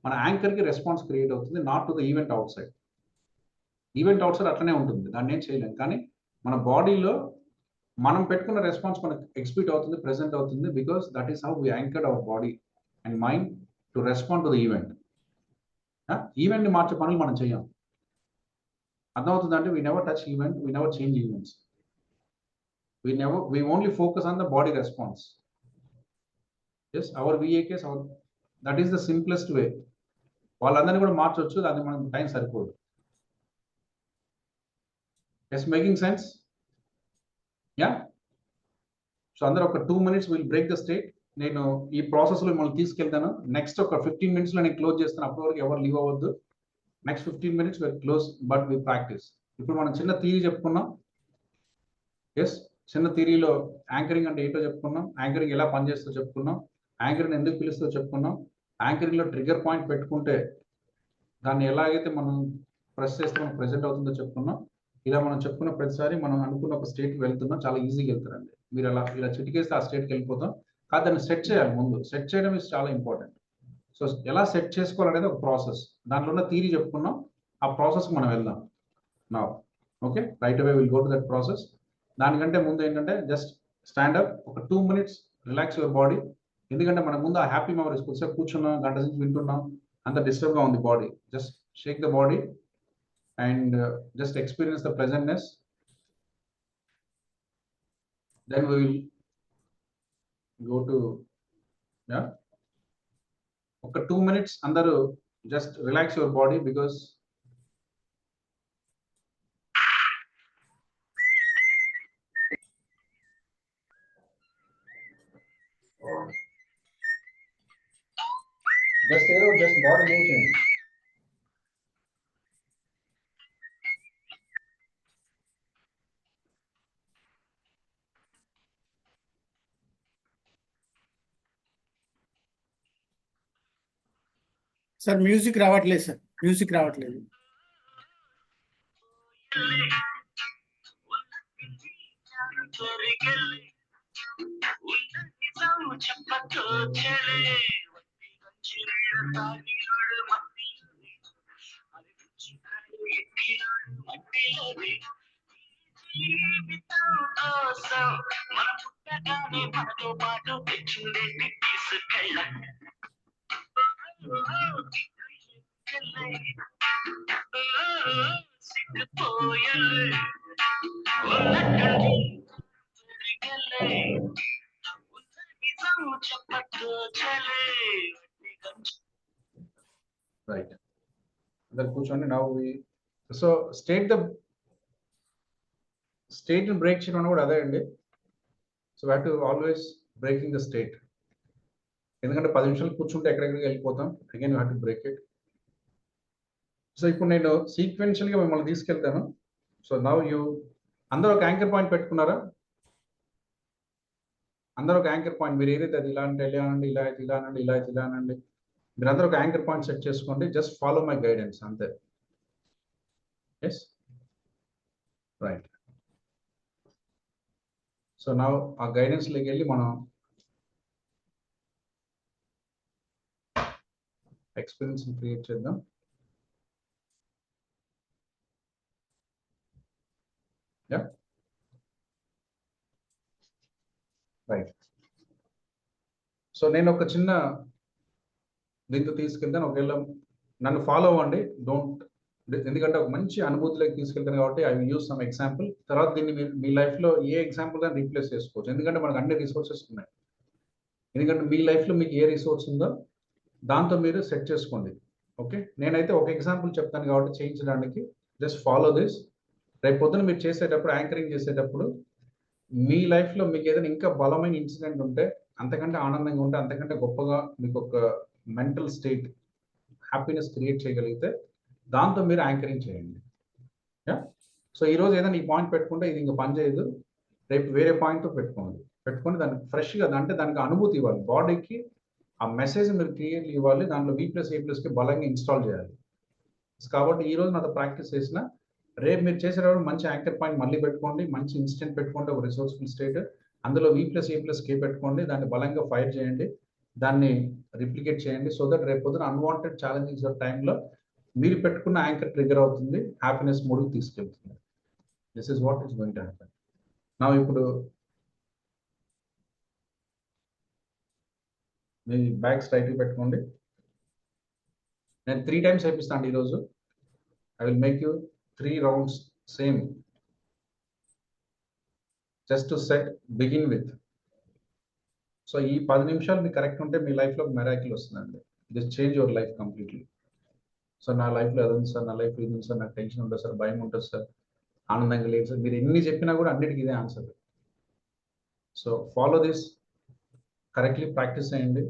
మన యాంకర్‌కి రెస్పాన్స్ క్రియేట్ అవుతుంది. Not to the event out side. Event out side అట్లనే ఉంటుంది. దాన్ని ఏం చేయలేం. కానీ మన బాడీలో మనం పెట్టుకున్న రెస్పాన్స్ మనకు ఎగ్జిక్యూట్ అవుతుంది, ప్రెజెంట్ అవుతుంది. Because that is how we anchored our body and mind to respond to the event. ఈవెంట్‌ని మార్చే పనులు మనం చేయం. అర్థమవుతుందా అండి? We never touch event, we never change events. We only focus on the body response. Yes, our VAKs that is the simplest way. వాళ్ళందరినీ కూడా మార్చొచ్చు. అది మనకు టైం సరిపోదు. Yes, making sense? Yeah! So అందరూ ఒక 2 minutes will break the state. నేను ఈ ప్రాసెస్‌లో మిమ్మల్ని తీసుకెళ్తాను. నెక్స్ట్ ఒక 15 మినిట్స్‌లో నేను క్లోజ్ చేస్తాను. అప్పటి వరకు ఎవరు లీవ్ అవ్వద్దు. Next 15 minutes will close but we practice. ఇప్పుడు మనం చిన్న థియరీ చెప్పుకున్నాం. యెస్, చిన్న థియరీలో యాంకరింగ్ అంటే ఏంటో చెప్పుకున్నాం. యాంకరింగ్ ఎలా పనిచేస్తుందో చెప్పుకున్నాం. యాంకర్‌ని ఎందుకు పిలుస్తుందో చెప్పుకున్నాం. యాంకరింగ్‌లో ట్రిగ్గర్ పాయింట్ పెట్టుకుంటే దాన్ని ఎలాగైతే మనం ప్రెస్ చేస్తే మనకు ప్రెజెంట్ అవుతుందో చెప్పుకున్నాం. ఇలా మనం చెప్పుకున్న ప్రతిసారి మనం అనుకున్న ఒక స్టేట్‌కి వెళ్తున్నాం. చాలా ఈజీగా వెళ్తారండి. మీరు ఇలా చిటికేస్తే ఆ స్టేట్‌కి వెళ్ళిపోతాం. కాదు, దాన్ని సెట్ చేయాలి ముందు. సెట్ చేయడం ఇస్ చాలా ఇంపార్టెంట్. సో ఎలా సెట్ చేసుకోవాలనేది ఒక ప్రాసెస్. దాంట్లో ఉన్న థియరీ చెప్పుకున్నాం. ఆ ప్రాసెస్‌కి మనం వెళ్దాం. Now okay, right away will go to that process. దానికంటే ముందు ఏంటంటే జస్ట్ స్టాండ్ అప్. ఒక 2 మినిట్స్ రిలాక్స్ యువర్ బాడీ. ఎందుకంటే మన ముందు ఆ హ్యాపీ మెమరీస్ కొద్దిసేపు కూర్చున్నాం, గంట నుంచి వింటున్నాం, అంత డిస్టర్బ్‌గా ఉంది body. Just Sheikh the body and just experience the presentness. Then we will go to ఒక 2 minutes అందరూ just relax your body because just body move change. Sir music రావట్లేదు సార్, మ్యూజిక్ రావట్లేదు. Right. Then కూర్చోండి. Now we so state and break sheet అన్న కూడా అదే అండి. So we have to always breaking the state. ఎందుకంటే 10 నిమిషాలు కూర్చుంటే ఎక్కడెక్కడికి వెళ్ళిపోతాం. Again you have to break it. So ఇప్పుడు నేను సీక్వెన్షియల్‌గా మిమ్మల్ని తీసుకెళ్తాను. సో నౌ అందరూ ఒక యాంకర్ పాయింట్ పెట్టుకున్నారా? అందరూ ఒక యాంకర్ పాయింట్, మీరు ఏదైతే అది ఇలా అంటే ఇలా అనండి, ఇలా అయితే ఇలా అనండి, ఇలా అయితే ఇలా అనండి, మీరు అందరూ ఒక యాంకర్ పాయింట్ సెట్ చేసుకోండి. జస్ట్ ఫాలో మై గైడెన్స్ అంతే. Yes, right. సో నా ఆ గైడెన్స్లోకి వెళ్ళి మనం ఎక్స్పీరియన్స్ క్రియేట్ చేద్దాం. Yeah, right. సో నేను ఒక చిన్న దీంతో తీసుకెళ్తాను. ఒకవేళ నన్ను ఫాలో అవ్వండి, ఎందుకంటే ఒక మంచి అనుభూతిలోకి తీసుకెళ్తాను కాబట్టి I will use some example. తర్వాత దీన్ని మీ లైఫ్లో ఏ ఎగ్జాంపుల్ కానీ రీప్లేస్ చేసుకోవచ్చు, ఎందుకంటే మనకు అన్ని రిసోర్సెస్ ఉన్నాయి. ఎందుకంటే మీ లైఫ్లో మీకు ఏ రిసోర్స్ ఉందో దాంతో మీరు సెట్ చేసుకోండి. ఓకే, నేనైతే ఒక ఎగ్జాంపుల్ చెప్తాను కాబట్టి చేయించడానికి. Just follow this. రేపు పొద్దున మీరు చేసేటప్పుడు, యాంకరింగ్ చేసేటప్పుడు మీ లైఫ్లో మీకు ఏదైనా ఇంకా బలమైన ఇన్సిడెంట్ ఉంటే, అంతకంటే ఆనందంగా ఉంటే, అంతకంటే గొప్పగా మీకు ఒక మెంటల్ స్టేట్ హ్యాపీనెస్ క్రియేట్ చేయగలిగితే దాంతో మీరు యాంకరింగ్ చేయండి. యా, సో ఈరోజు ఏదైనా ఈ పాయింట్ పెట్టుకుంటే ఇది ఇంకా పని చేయదు, రేపు వేరే పాయింట్తో పెట్టుకొని దానికి ఫ్రెష్గా, అంటే దానికి అనుభూతి ఇవ్వాలి బాడీకి. ఆ మెసేజ్ మీరు క్లియర్లీ ఇవ్వాలి. దాంట్లో V+A+కి బలంగా ఇన్స్టాల్ చేయాలి. కాబట్టి ఈ రోజు నాతో ప్రాక్టీస్ చేసిన, రేపు మీరు చేసేటప్పుడు మంచి యాంకర్ పాయింట్ మళ్ళీ పెట్టుకోండి, మంచి ఇన్స్టెంట్ పెట్టుకోండి, ఒక రిసోర్స్ఫుల్ స్టేట్, అందులో V+A+K పెట్టుకోండి, దాన్ని బలంగా ఫైర్ చేయండి, దాన్ని రిప్లికేట్ చేయండి. సో దట్ రేపు పొద్దున అన్వాంటెడ్ ఛాలెంజింగ్స్ టైంలో మీరు పెట్టుకున్న యాంకర్ ట్రిగర్ అవుతుంది, హ్యాపీనెస్ మూడుకు తీసుకెళ్తుంది. This is what is going to happen. నా ఇప్పుడు మీ బ్యాగ్ స్ట్రైట్గా పెట్టుకోండి. నేను 3 times అయిపిస్తాను ఈరోజు. I will make you 3 rounds same, just to set, begin with. So ఈ 10 నిమిషాలు మీకు కరెక్ట్ ఉంటే మీ లైఫ్లో మెరాకిల్ వస్తుందండి. This change your life completely. So నా లైఫ్లో అది ఉంది సార్, నా లైఫ్ ఇది ఉంది సార్, నాకు టెన్షన్ ఉంటుంది సార్, భయం ఉంటుంది సార్, ఆనందంగా లేదు సార్, మీరు ఎన్ని చెప్పినా కూడా అన్నిటికీ ఇదే answer. So follow this, correctly practice చేయండి.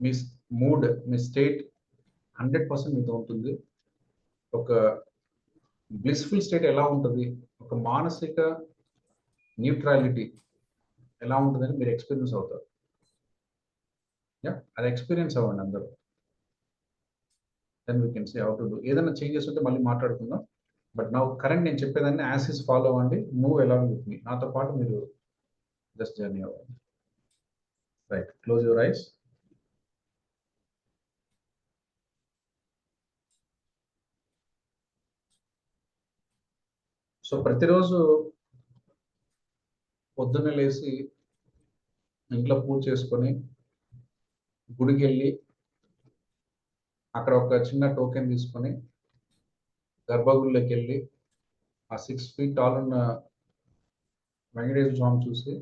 మీ మూడ్, మీ స్టేట్ 100% మీతో ఉంటుంది. ఒక బ్లిస్ఫుల్ స్టేట్ ఎలా ఉంటుంది, ఒక మానసిక న్యూట్రాలిటీ ఎలా ఉంటుందని మీరు ఎక్స్పీరియన్స్ అవుతారు. యా, అది ఎక్స్పీరియన్స్ అవ్వండి అందరూ. Then we can say how to do. ఏదైనా చేంజెస్ ఉంటే మళ్ళీ మాట్లాడుకుందాం. బట్ నా కరెంట్ నేను చెప్పేదాన్ని యాజ్ ఇస్ ఫాలో అవ్వండి. మూవ్ అలాంగ్ విత్ మీ, నాతో పాటు మీరు జస్ట్ జర్నీ అవ్వండి. Right, close your eyes. So ప్రతిరోజు పొద్దున్నే లేచి ఇంట్లో పూజ చేసుకొని గుడికి వెళ్ళి అక్కడ ఒక చిన్న టోకెన్ తీసుకొని గర్భగుడిలోకి వెళ్ళి ఆ 6 feet టాల్ ఉన్న వెంకటేశ్వర స్వామి చూసి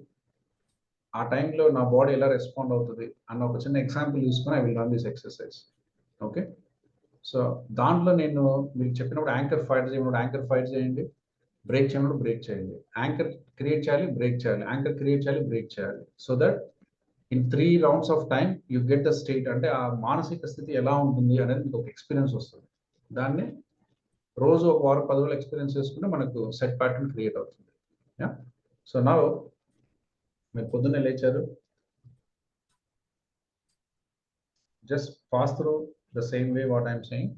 ఆ టైంలో నా బాడీ ఎలా రెస్పాండ్ అవుతుంది అన్న ఒక చిన్న ఎగ్జాంపుల్ తీసుకొని I will run this exercise. Okay, so దాంట్లో నేను మీకు చెప్పినప్పుడు యాంకర్ ఫైట్ చేయనప్పుడు యాంకర్ ఫైట్ చేయండి, బ్రేక్ చేయనప్పుడు బ్రేక్ చేయండి, యాంకర్ క్రియేట్ చేయాలి, బ్రేక్ చేయాలి, యాంకర్ క్రియేట్ చేయాలి, బ్రేక్ చేయాలి. So that in 3 rounds of time you get the state, అంటే ఆ మానసిక స్థితి ఎలా ఉంటుంది అనేది మీకు ఒక ఎక్స్పీరియన్స్ వస్తుంది. దాన్ని రోజు ఒక వారం 10 రోజులు ఎక్స్పీరియన్స్ చేసుకుంటే మనకు సెట్ ప్యాటర్న్ క్రియేట్ అవుతుంది. యా, సో నా మీరు పొద్దున్నే లేచారు, just pass through the same way what I'm saying.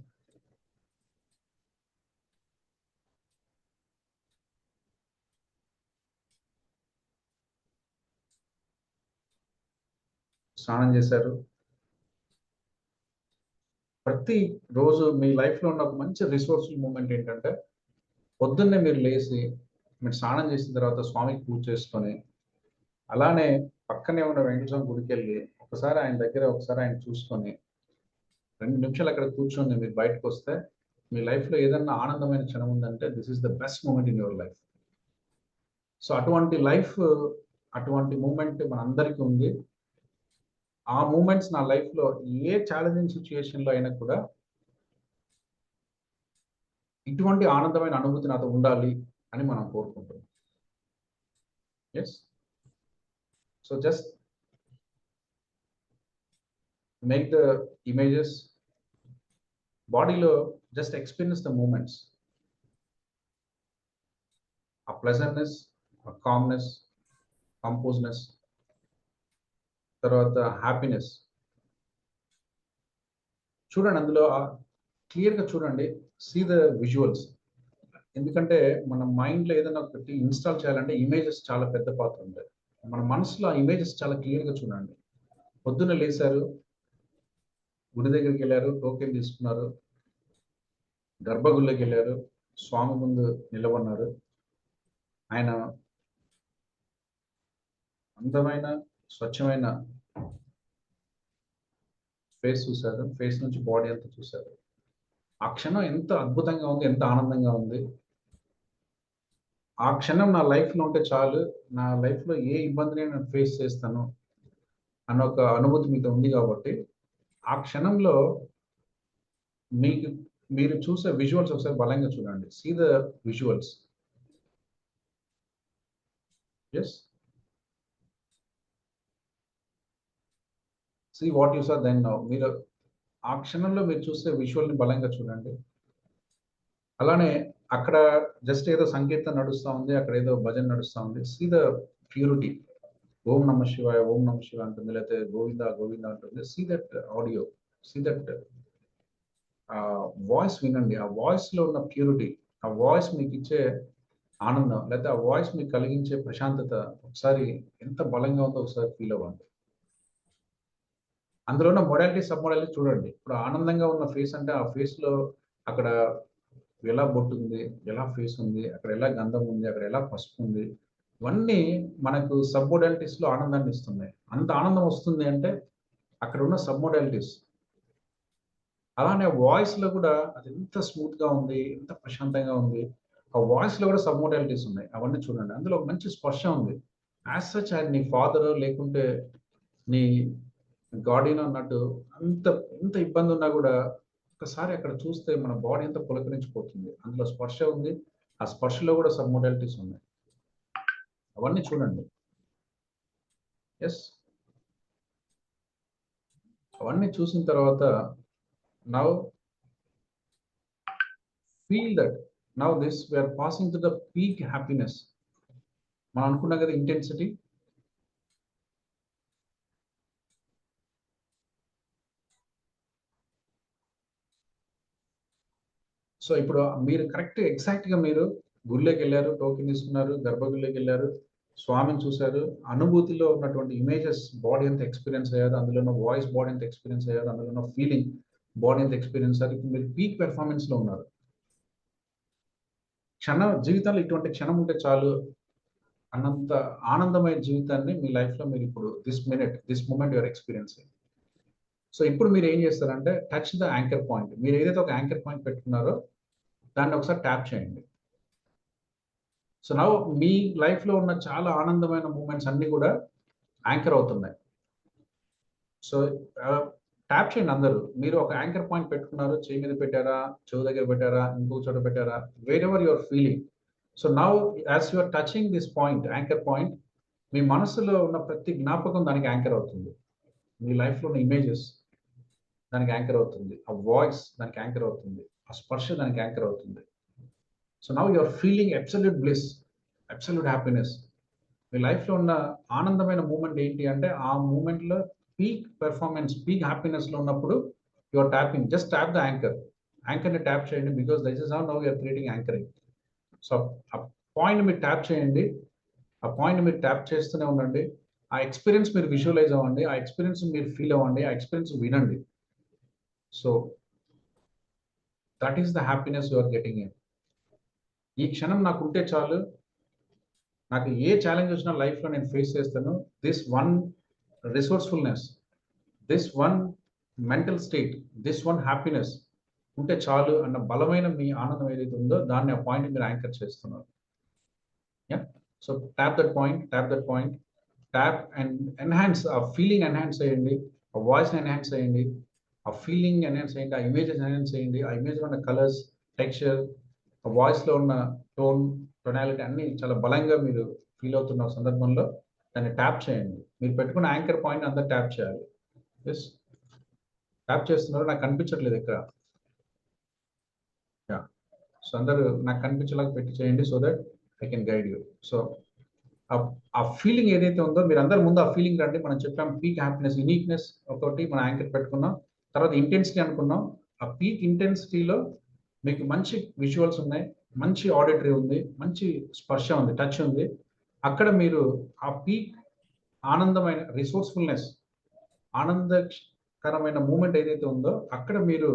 స్నానం చేశారు. ప్రతి రోజు మీ లైఫ్లో ఉన్న ఒక మంచి రిసోర్స్ఫుల్ మూమెంట్ ఏంటంటే పొద్దున్నే మీరు లేచి మీరు స్నానం చేసిన తర్వాత స్వామికి పూజ చేసుకొని, అలానే పక్కనే ఉన్న వెంకటేశ్వర గుడికి వెళ్ళి ఒకసారి ఆయన దగ్గర ఒకసారి ఆయన చూసుకొని 2 నిమిషాలు అక్కడ కూర్చొని మీరు బయటకు వస్తే మీ లైఫ్లో ఏదన్నా ఆనందమైన క్షణం ఉందంటే this is the best moment in your life. So అటువంటి లైఫ్, అటువంటి మూమెంట్ మనందరికీ ఉంది. ఆ మూమెంట్స్ నా లైఫ్లో ఏ ఛాలెంజింగ్ సిచ్యుయేషన్లో అయినా కూడా ఇటువంటి ఆనందమైన అనుభూతి నాతో ఉండాలి అని మనం కోరుకుంటున్నాం. Yes, so just make the images బాడీలో, జస్ట్ ఎక్స్పీరియన్స్ ద మూమెంట్స్. ఆ ప్లెజెంట్నెస్, ఆ కామ్నెస్, కంపోజ్నెస్, తర్వాత హ్యాపీనెస్. చూడండి అందులో క్లియర్గా చూడండి, సీ ద విజువల్స్. ఎందుకంటే మన మైండ్లో ఏదైనా ఒకటి ఇన్స్టాల్ చేయాలంటే ఇమేజెస్ చాలా పెద్ద పాత్ర ఉంటాయి. మన మనసులో ఆ ఇమేజెస్ చాలా క్లియర్గా చూడండి. పొద్దున్న లేచారు, గుడి దగ్గరికి వెళ్ళారు, టోకెన్ తీసుకున్నారు, గర్భగుడిలోకి వెళ్ళారు, స్వామి ముందు నిలబడినారు. ఆయన అందమైన స్వచ్ఛమైన ఫేస్ చూశారు, ఫేస్ నుంచి బాడీ అంతా చూశారు. ఆ క్షణం ఎంత అద్భుతంగా ఉంది, ఎంత ఆనందంగా ఉంది. ఆ క్షణం నా లైఫ్లో ఉంటే చాలు, నా లైఫ్లో ఏ ఇబ్బందిని నేను ఫేస్ చేస్తాను అన్న ఒక అనుభూతి మీతో ఉంది కాబట్టి ఆ క్షణంలో మీకు మీరు చూసే విజువల్స్ ఒకసారి బలంగా చూడండి. See the visuals. Yes, see what you saw then now. మీరు ఆ క్షణంలో మీరు చూసే విజువల్ని బలంగా చూడండి. అలానే అక్కడ జస్ట్ ఏదో సంకీర్తన నడుస్తూ ఉంది, అక్కడ ఏదో భజన నడుస్తూ ఉంది. See the purity. ఓం నమ శివాయ, ఓం నమ శివాయ అంటుంది, లేకపోతే గోవింద గోవింద అంటుంది. See that audio, see that voice వినండి. ఆ వాయిస్ లో ఉన్న ప్యూరిటీ, ఆ వాయిస్ మీకు ఇచ్చే ఆనందం, లేకపోతే ఆ వాయిస్ మీకు కలిగించే ప్రశాంతత ఒకసారి ఎంత బలంగా ఉందో ఒకసారి ఫీల్ అవ్వండి. అందులో ఉన్న మొడాలిటీ, సబ్ మొడాలిటీ చూడండి. ఇప్పుడు ఆనందంగా ఉన్న ఫేస్ అంటే ఆ ఫేస్ లో అక్కడ ఎలా బొట్టు ఉంది, ఎలా ఫేస్ ఉంది, అక్కడ ఎలా గంధం ఉంది, అక్కడ ఎలా పసుపు ఉంది, ఇవన్నీ మనకు సబ్ మొడాలిటీస్ లో ఆనందాన్ని ఇస్తున్నాయి. అంత ఆనందం వస్తుంది అంటే అక్కడ ఉన్న సబ్ మొడాలిటీస్. అలానే వాయిస్ లో కూడా అది ఎంత స్మూత్ గా ఉంది, ఎంత ప్రశాంతంగా ఉంది. ఆ వాయిస్ లో కూడా సబ్ మొడాలిటీస్ ఉన్నాయి, అవన్నీ చూడండి. అందులో ఒక మంచి స్పర్శ ఉంది. యాజ్ సచ్ ఆయన నీ ఫాదర్ లేకుంటే నీ గార్డియన్ అన్నట్టు అంత ఎంత ఇబ్బంది ఉన్నా కూడా ఒకసారి అక్కడ చూస్తే మన బాడీ అంతా పులకరించిపోతుంది. అందులో స్పర్శ ఉంది. ఆ స్పర్శలో కూడా సబ్ మొడాలిటీస్ ఉన్నాయి, అవన్నీ చూడండి. ఎస్, అవన్నీ చూసిన తర్వాత now feel that now this we're passing to the peak happiness. మనం అనుకున్నాం కదా ఇంటెన్సిటీ. సో ఇప్పుడు మీరు కరెక్ట్ ఎగ్జాక్ట్ గా మీరు గుడిలోకి వెళ్ళారు, టోకెన్ తీసుకున్నారు, గర్భగుడిలోకి వెళ్ళారు, స్వామిని చూశారు, అనుభూతిలో ఉన్నటువంటి ఇమేజెస్ బాడీ అంతా ఎక్స్పీరియన్స్ అయ్యారు, అందులో ఉన్న వాయిస్ బాడీ అంతా ఎక్స్పీరియన్స్ అయ్యారు, అందులో ఉన్న ఫీలింగ్ బాడీ అంతా ఎక్స్పీరియన్స్ అయ్యారు. ఇప్పుడు మీరు పీక్ పెర్ఫార్మెన్స్ లో ఉన్నారు. జీవితంలో ఇటువంటి క్షణం ఉంటే చాలు అన్నంత ఆనందమైన జీవితాన్ని మీ లైఫ్ లో మీరు ఇప్పుడు this moment your experiencing. So ఇప్పుడు మీరు ఏం చేస్తారంటే టచ్ ద యాంకర్ పాయింట్. మీరు ఏదైతే ఒక యాంకర్ పాయింట్ పెట్టుకున్నారో దాన్ని ఒకసారి ట్యాప్ చేయండి. సో నౌ మీ లైఫ్ లో ఉన్న చాలా ఆనందమైన మూమెంట్స్ అన్ని కూడా యాంకర్ అవుతున్నాయి. సో ట్యాప్ చేయండి అందరూ. మీరు ఒక యాంకర్ పాయింట్ పెట్టుకున్నారు, చేయి మీద పెట్టారా, చెవు దగ్గర పెట్టారా, ఇంకో చోట పెట్టారా, wherever your feeling. So now as your touching this point, anchor point, మీ మనసులో ఉన్న ప్రతి జ్ఞాపకం దానికి యాంకర్ అవుతుంది. మీ లైఫ్లో ఉన్న ఇమేజెస్ దానికి యాంకర్ అవుతుంది, ఆ వాయిస్ దానికి యాంకర్ అవుతుంది, ఆ స్పర్శ దానికి యాంకర్ అవుతుంది. So now your feeling absolute bliss, absolute happiness. మీ లైఫ్లో ఉన్న ఆనందమైన మూమెంట్ ఏంటి అంటే ఆ మూమెంట్లో పీక్ పెర్ఫార్మెన్స్, పీక్ హ్యాపీనెస్లో ఉన్నప్పుడు your tapping, just tap the anchor. యాంకర్ని ట్యాప్ చేయండి, because this is how now you're creating anchoring. So ఆ పాయింట్ మీరు ట్యాప్ చేయండి, ఆ పాయింట్ మీరు ట్యాప్ చేస్తూనే ఉండండి. ఆ ఎక్స్పీరియన్స్ మీరు విజువలైజ్ అవ్వండి, ఆ ఎక్స్పీరియన్స్ మీరు ఫీల్ అవ్వండి, ఆ ఎక్స్పీరియన్స్ వినండి. So that is the happiness you are getting in. ఈ క్షణం నాకు ఉంటే చాలు, నాకు ఏ ఛాలెంజ్ వచ్చినా లైఫ్లో నేను ఫేస్ చేస్తాను. This one resourcefulness, this one mental state, this one happiness ఉంటే చాలు అన్న బలమైన మీ ఆనందం ఏదైతే ఉందో దాన్ని ఆ పాయింట్ మీరు యాంకర్ చేస్తున్నారు. Yeah, so tap that point, tap that point, tap and enhance. ఆ ఫీలింగ్ ఎన్హాన్స్ చేయండి, ఆ వాయిస్ ఎన్హాన్స్ చేయండి, ఆ ఫీలింగ్ ఎన్హాన్స్ చేయండి, ఆ ఇమేజెస్ ఎన్హాన్స్ చేయండి, ఆ ఇమేజ్లో ఉన్న కలర్స్, టెక్స్చర్, ఆ వాయిస్లో ఉన్న టోనాలిటీ అన్ని చాలా బలంగా మీరు ఫీల్ అవుతున్న సందర్భంలో దాన్ని ట్యాప్ చేయండి. మీరు పెట్టుకున్న యాంకర్ పాయింట్ అంతా ట్యాప్ చేయాలి. ఎస్, ట్యాప్ చేస్తున్నారు, నాకు కనిపించట్లేదు ఇక్కడ. యా, సో అందరూ నాకు కనిపించేలాగా పెట్టి చేయండి, so that I can guide you. So ఆ ఫీలింగ్ ఏదైతే ఉందో మీరు అందరి ముందు ఆ ఫీలింగ్ రండి. మనం చెప్పాం పీక్ హ్యాపీనెస్, యూనిక్నెస్ ఒకటి మనం యాంకర్ పెట్టుకున్నాం. తర్వాత ఇంటెన్సిటీ అనుకున్నాం. ఆ పీక్ ఇంటెన్సిటీలో మీకు మంచి విజువల్స్ ఉన్నాయి, మంచి ఆడిటరీ ఉంది, మంచి స్పర్శ ఉంది, టచ్ ఉంది. అక్కడ మీరు ఆ పీక్ ఆనందమైన రిసోర్స్ఫుల్నెస్, ఆనందకరమైన మూమెంట్ ఏదైతే ఉందో అక్కడ మీరు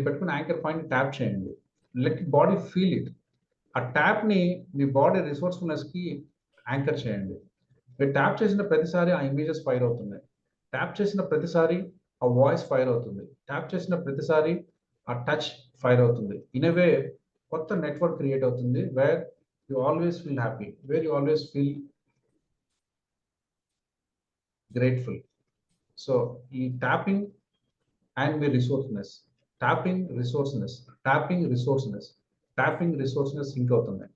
పెట్టుకున్న యాంకర్ పాయింట్ ట్యాప్ చేయండి. Let body feel it. ఆ ట్యాప్ని మీ బాడీ రిసోర్స్ఫుల్నెస్కి యాంకర్ చేయండి. మీరు ట్యాప్ చేసిన ప్రతిసారి ఆ ఇమేజెస్ ఫైర్ అవుతున్నాయి. ట్యాప్ చేసిన ప్రతిసారి ఆ వాయిస్ ఫైర్ అవుతుంది. ట్యాప్ చేసిన ప్రతిసారి ఆ టచ్ ఫైర్ అవుతుంది. ఇన్ ఎ వే కొత్త నెట్వర్క్ క్రియేట్ అవుతుంది where you always feel happy, where you always feel grateful. So ఈ ట్యాపింగ్ అండ్ మీ రిసోర్స్నెస్, ట్యాపింగ్ రిసోర్స్నెస్ సింక్ అవుతుంది.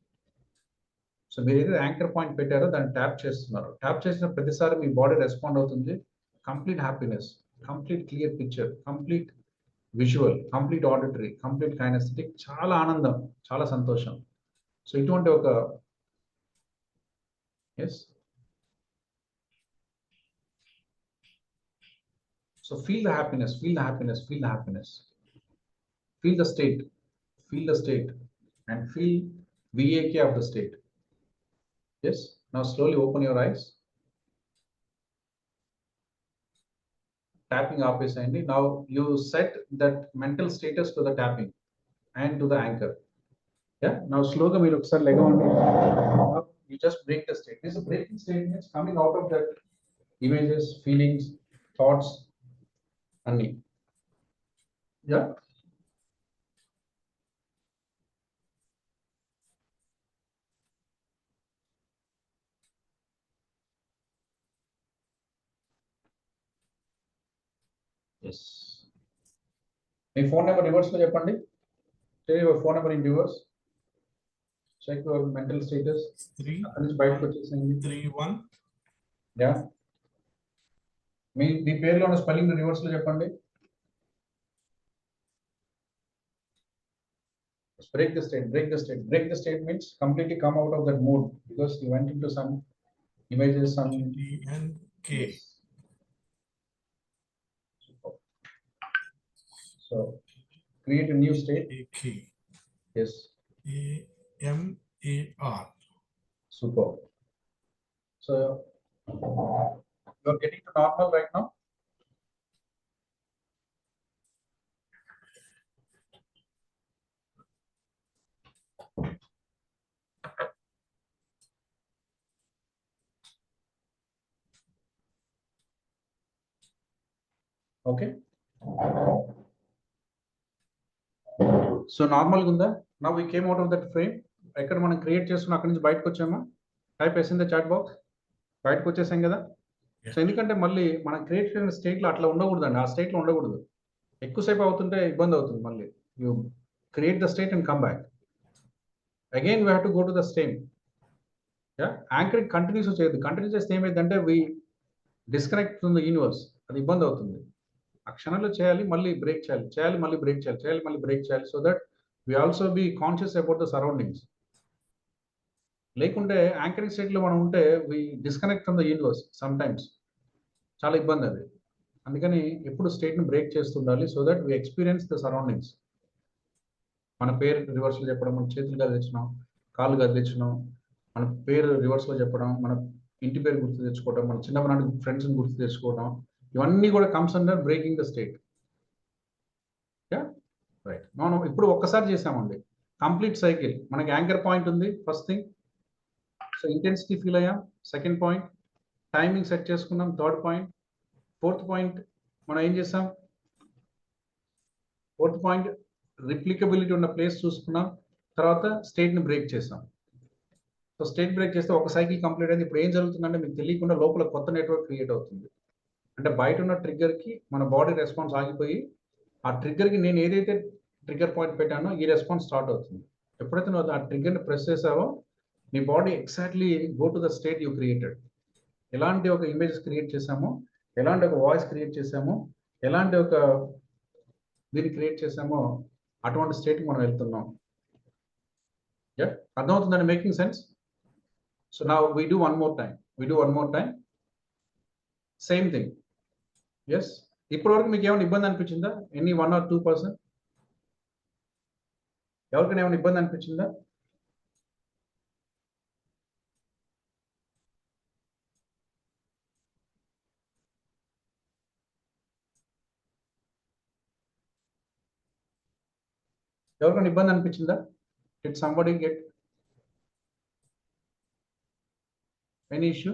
సో మీరు ఏదైతే యాంకర్ పాయింట్ పెట్టారో దాన్ని ట్యాప్ చేస్తున్నారు. ట్యాప్ చేసిన ప్రతిసారి మీ బాడీ రెస్పాండ్ అవుతుంది. Complete happiness, complete clear picture, complete visual, complete auditory, complete kinesthetic, చాలా ఆనందం, చాలా సంతోషం. సో ఇటువంటి ఒక yes. So feel the happiness, feel the state and feel VAK of the state. Yes, now slowly open your eyes. Tapping ఆపేసేయండి. Now you set that mental status to the tapping and to the anchor. Yeah, now slowly మీరు ఒకసారి లెగవండి. You just break the state. This is a breaking state, means coming out of that images, feelings, thoughts అన్ని. Yeah. Yes. మీ phone number reverse లో చెప్పండి. Say your phone number in reverse. Check your mental status. 3 అక్కడి నుంచి బయటకు వచ్చేసేయండి. 3 1. Yeah, మీ పేరులో ఉన్న spelling reverse లో చెప్పండి. Break the state means completely come out of that mood because you went into some images, some T and K. Yes. So create a new state. K. Yes. AMAR. Super. So you are getting to normal right now. Okay. So normal gunda. Now we came out of that frame. ఎక్కడ మనం create చేస్తున్నా అక్కడి నుంచి బయటకు వచ్చామా? Type వేసిందా chat box? బయటకు వచ్చేసాం కదా. సో ఎందుకంటే మళ్ళీ మనం క్రియేట్ చేసిన స్టేట్లో అట్లా ఉండకూడదండి. ఆ స్టేట్లో ఉండకూడదు. ఎక్కువసేపు అవుతుంటే ఇబ్బంది అవుతుంది. మళ్ళీ you create the state and come back again. We have to go to the same. Yeah, anchoring continuous చేయొద్దు. కంటిన్యూ చేస్తే ఏమైందంటే వి డిస్కనెక్ట్ ఫ్రమ్ ద యూనివర్స్. అది ఇబ్బంది అవుతుంది. ఆ క్షణంలో చేయాలి, మళ్ళీ బ్రేక్ చేయాలి, మళ్ళీ బ్రేక్ చేయాలి. So that we also be conscious about the surroundings. లేకుంటే యాంకరింగ్ స్టేట్లో మనం ఉంటే we disconnect from the universe sometimes. చాలా ఇబ్బంది అది. అందుకని ఎప్పుడు స్టేట్ని బ్రేక్ చేస్తుండాలి. So that we experience the surroundings. మన పేరు రివర్స్లో చెప్పడం, మన చేతులు కదిలించడం, కాళ్ళు కదిలించడం, మన పేరు రివర్స్లో చెప్పడం, మన ఇంటి పేరు గుర్తు తెచ్చుకోవడం, మన చిన్నప్పటి ఫ్రెండ్స్ని గుర్తు తెచ్చుకోవడం, ఇవన్నీ కూడా comes under breaking the state. Yeah, right. మనం ఇప్పుడు ఒక్కసారి చేసామండి కంప్లీట్ సైకిల్. మనకి యాంకర్ పాయింట్ ఉంది first thing. So intensity feel అయ్యాం. సెకండ్ పాయింట్ టైమింగ్ సెట్ చేసుకున్నాం. Third point. ఫోర్త్ పాయింట్ మనం ఏం చేసాం? ఫోర్త్ పాయింట్ రిప్లికబిలిటీ ఉన్న ప్లేస్ చూసుకున్నాం. తర్వాత స్టేట్ని బ్రేక్ చేసాం. సో స్టేట్ బ్రేక్ చేస్తే ఒక సైకిల్ కంప్లీట్ అయింది. ఇప్పుడు ఏం జరుగుతుందంటే మీకు తెలియకుండా లోపల కొత్త నెట్వర్క్ క్రియేట్ అవుతుంది. అంటే బయట ఉన్న ట్రిగ్గర్కి మన బాడీ రెస్పాన్స్ ఆగిపోయి ఆ ట్రిగ్గర్కి నేను ఏదైతే ట్రిగ్గర్ పాయింట్ పెట్టానో ఈ రెస్పాన్స్ స్టార్ట్ అవుతుంది. ఎప్పుడైతే నువ్వు ఆ ట్రిగ్గర్ని ప్రెస్ చేసావో నీ body exactly go to the state you created. ఎలాంటి ఒక ఇమేజెస్ క్రియేట్ చేసామో, ఎలాంటి ఒక వాయిస్ క్రియేట్ చేసామో, ఎలాంటి ఒక దీన్ని క్రియేట్ చేసామో అటువంటి స్టేట్కి మనం వెళ్తున్నాం. Yeah, అర్థమవుతుందండి, making sense? So now we do one more time. Same thing. Yes. ఇప్పటి వరకు మీకు ఏమైనా ఇబ్బంది అనిపించిందా? Any 1 or 2%? ఎవరికైనా ఏమైనా ఇబ్బంది అనిపించిందా? ఎవరికైనా ఇబ్బంది అనిపించిందా? Did somebody get any issue?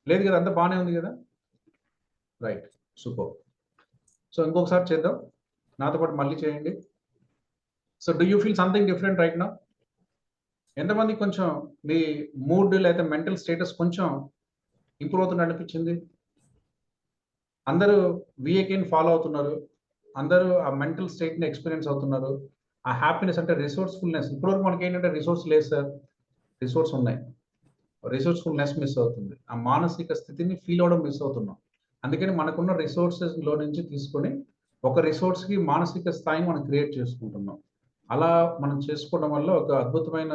లేదు కదా, అంతా బాగానే ఉంది కదా? Right, super. సో ఇంకొకసారి చేద్దాం, నాతో పాటు మళ్ళీ చేయండి. So do you feel something different right now? ఎంతమంది కొంచెం మీ మూడ్ లేదా మెంటల్ స్టేటస్ కొంచెం ఇంప్రూవ్ అవుతున్నట్టు అనిపించింది? అందరూ విఏకేని ఫాలో అవుతున్నారు, అందరూ ఆ మెంటల్ స్టేట్ని ఎక్స్పీరియన్స్ అవుతున్నారు. ఆ హ్యాపీనెస్ అంటే రిసోర్స్ఫుల్నెస్. ఇప్పటివరకు మనకి ఏంటంటే రిసోర్స్ లేదు సార్, రిసోర్స్ ఉన్నాయి, రిసోర్స్ఫుల్నెస్ మిస్ అవుతుంది. ఆ మానసిక స్థితిని ఫీల్ అవడం మిస్ అవుతున్నాం. అందుకని మనకున్న రిసోర్సెస్లో నుంచి తీసుకొని ఒక రిసోర్స్కి మానసిక స్థాయిని మనం క్రియేట్ చేసుకుంటున్నాం. అలా మనం చేసుకోవడం వల్ల ఒక అద్భుతమైన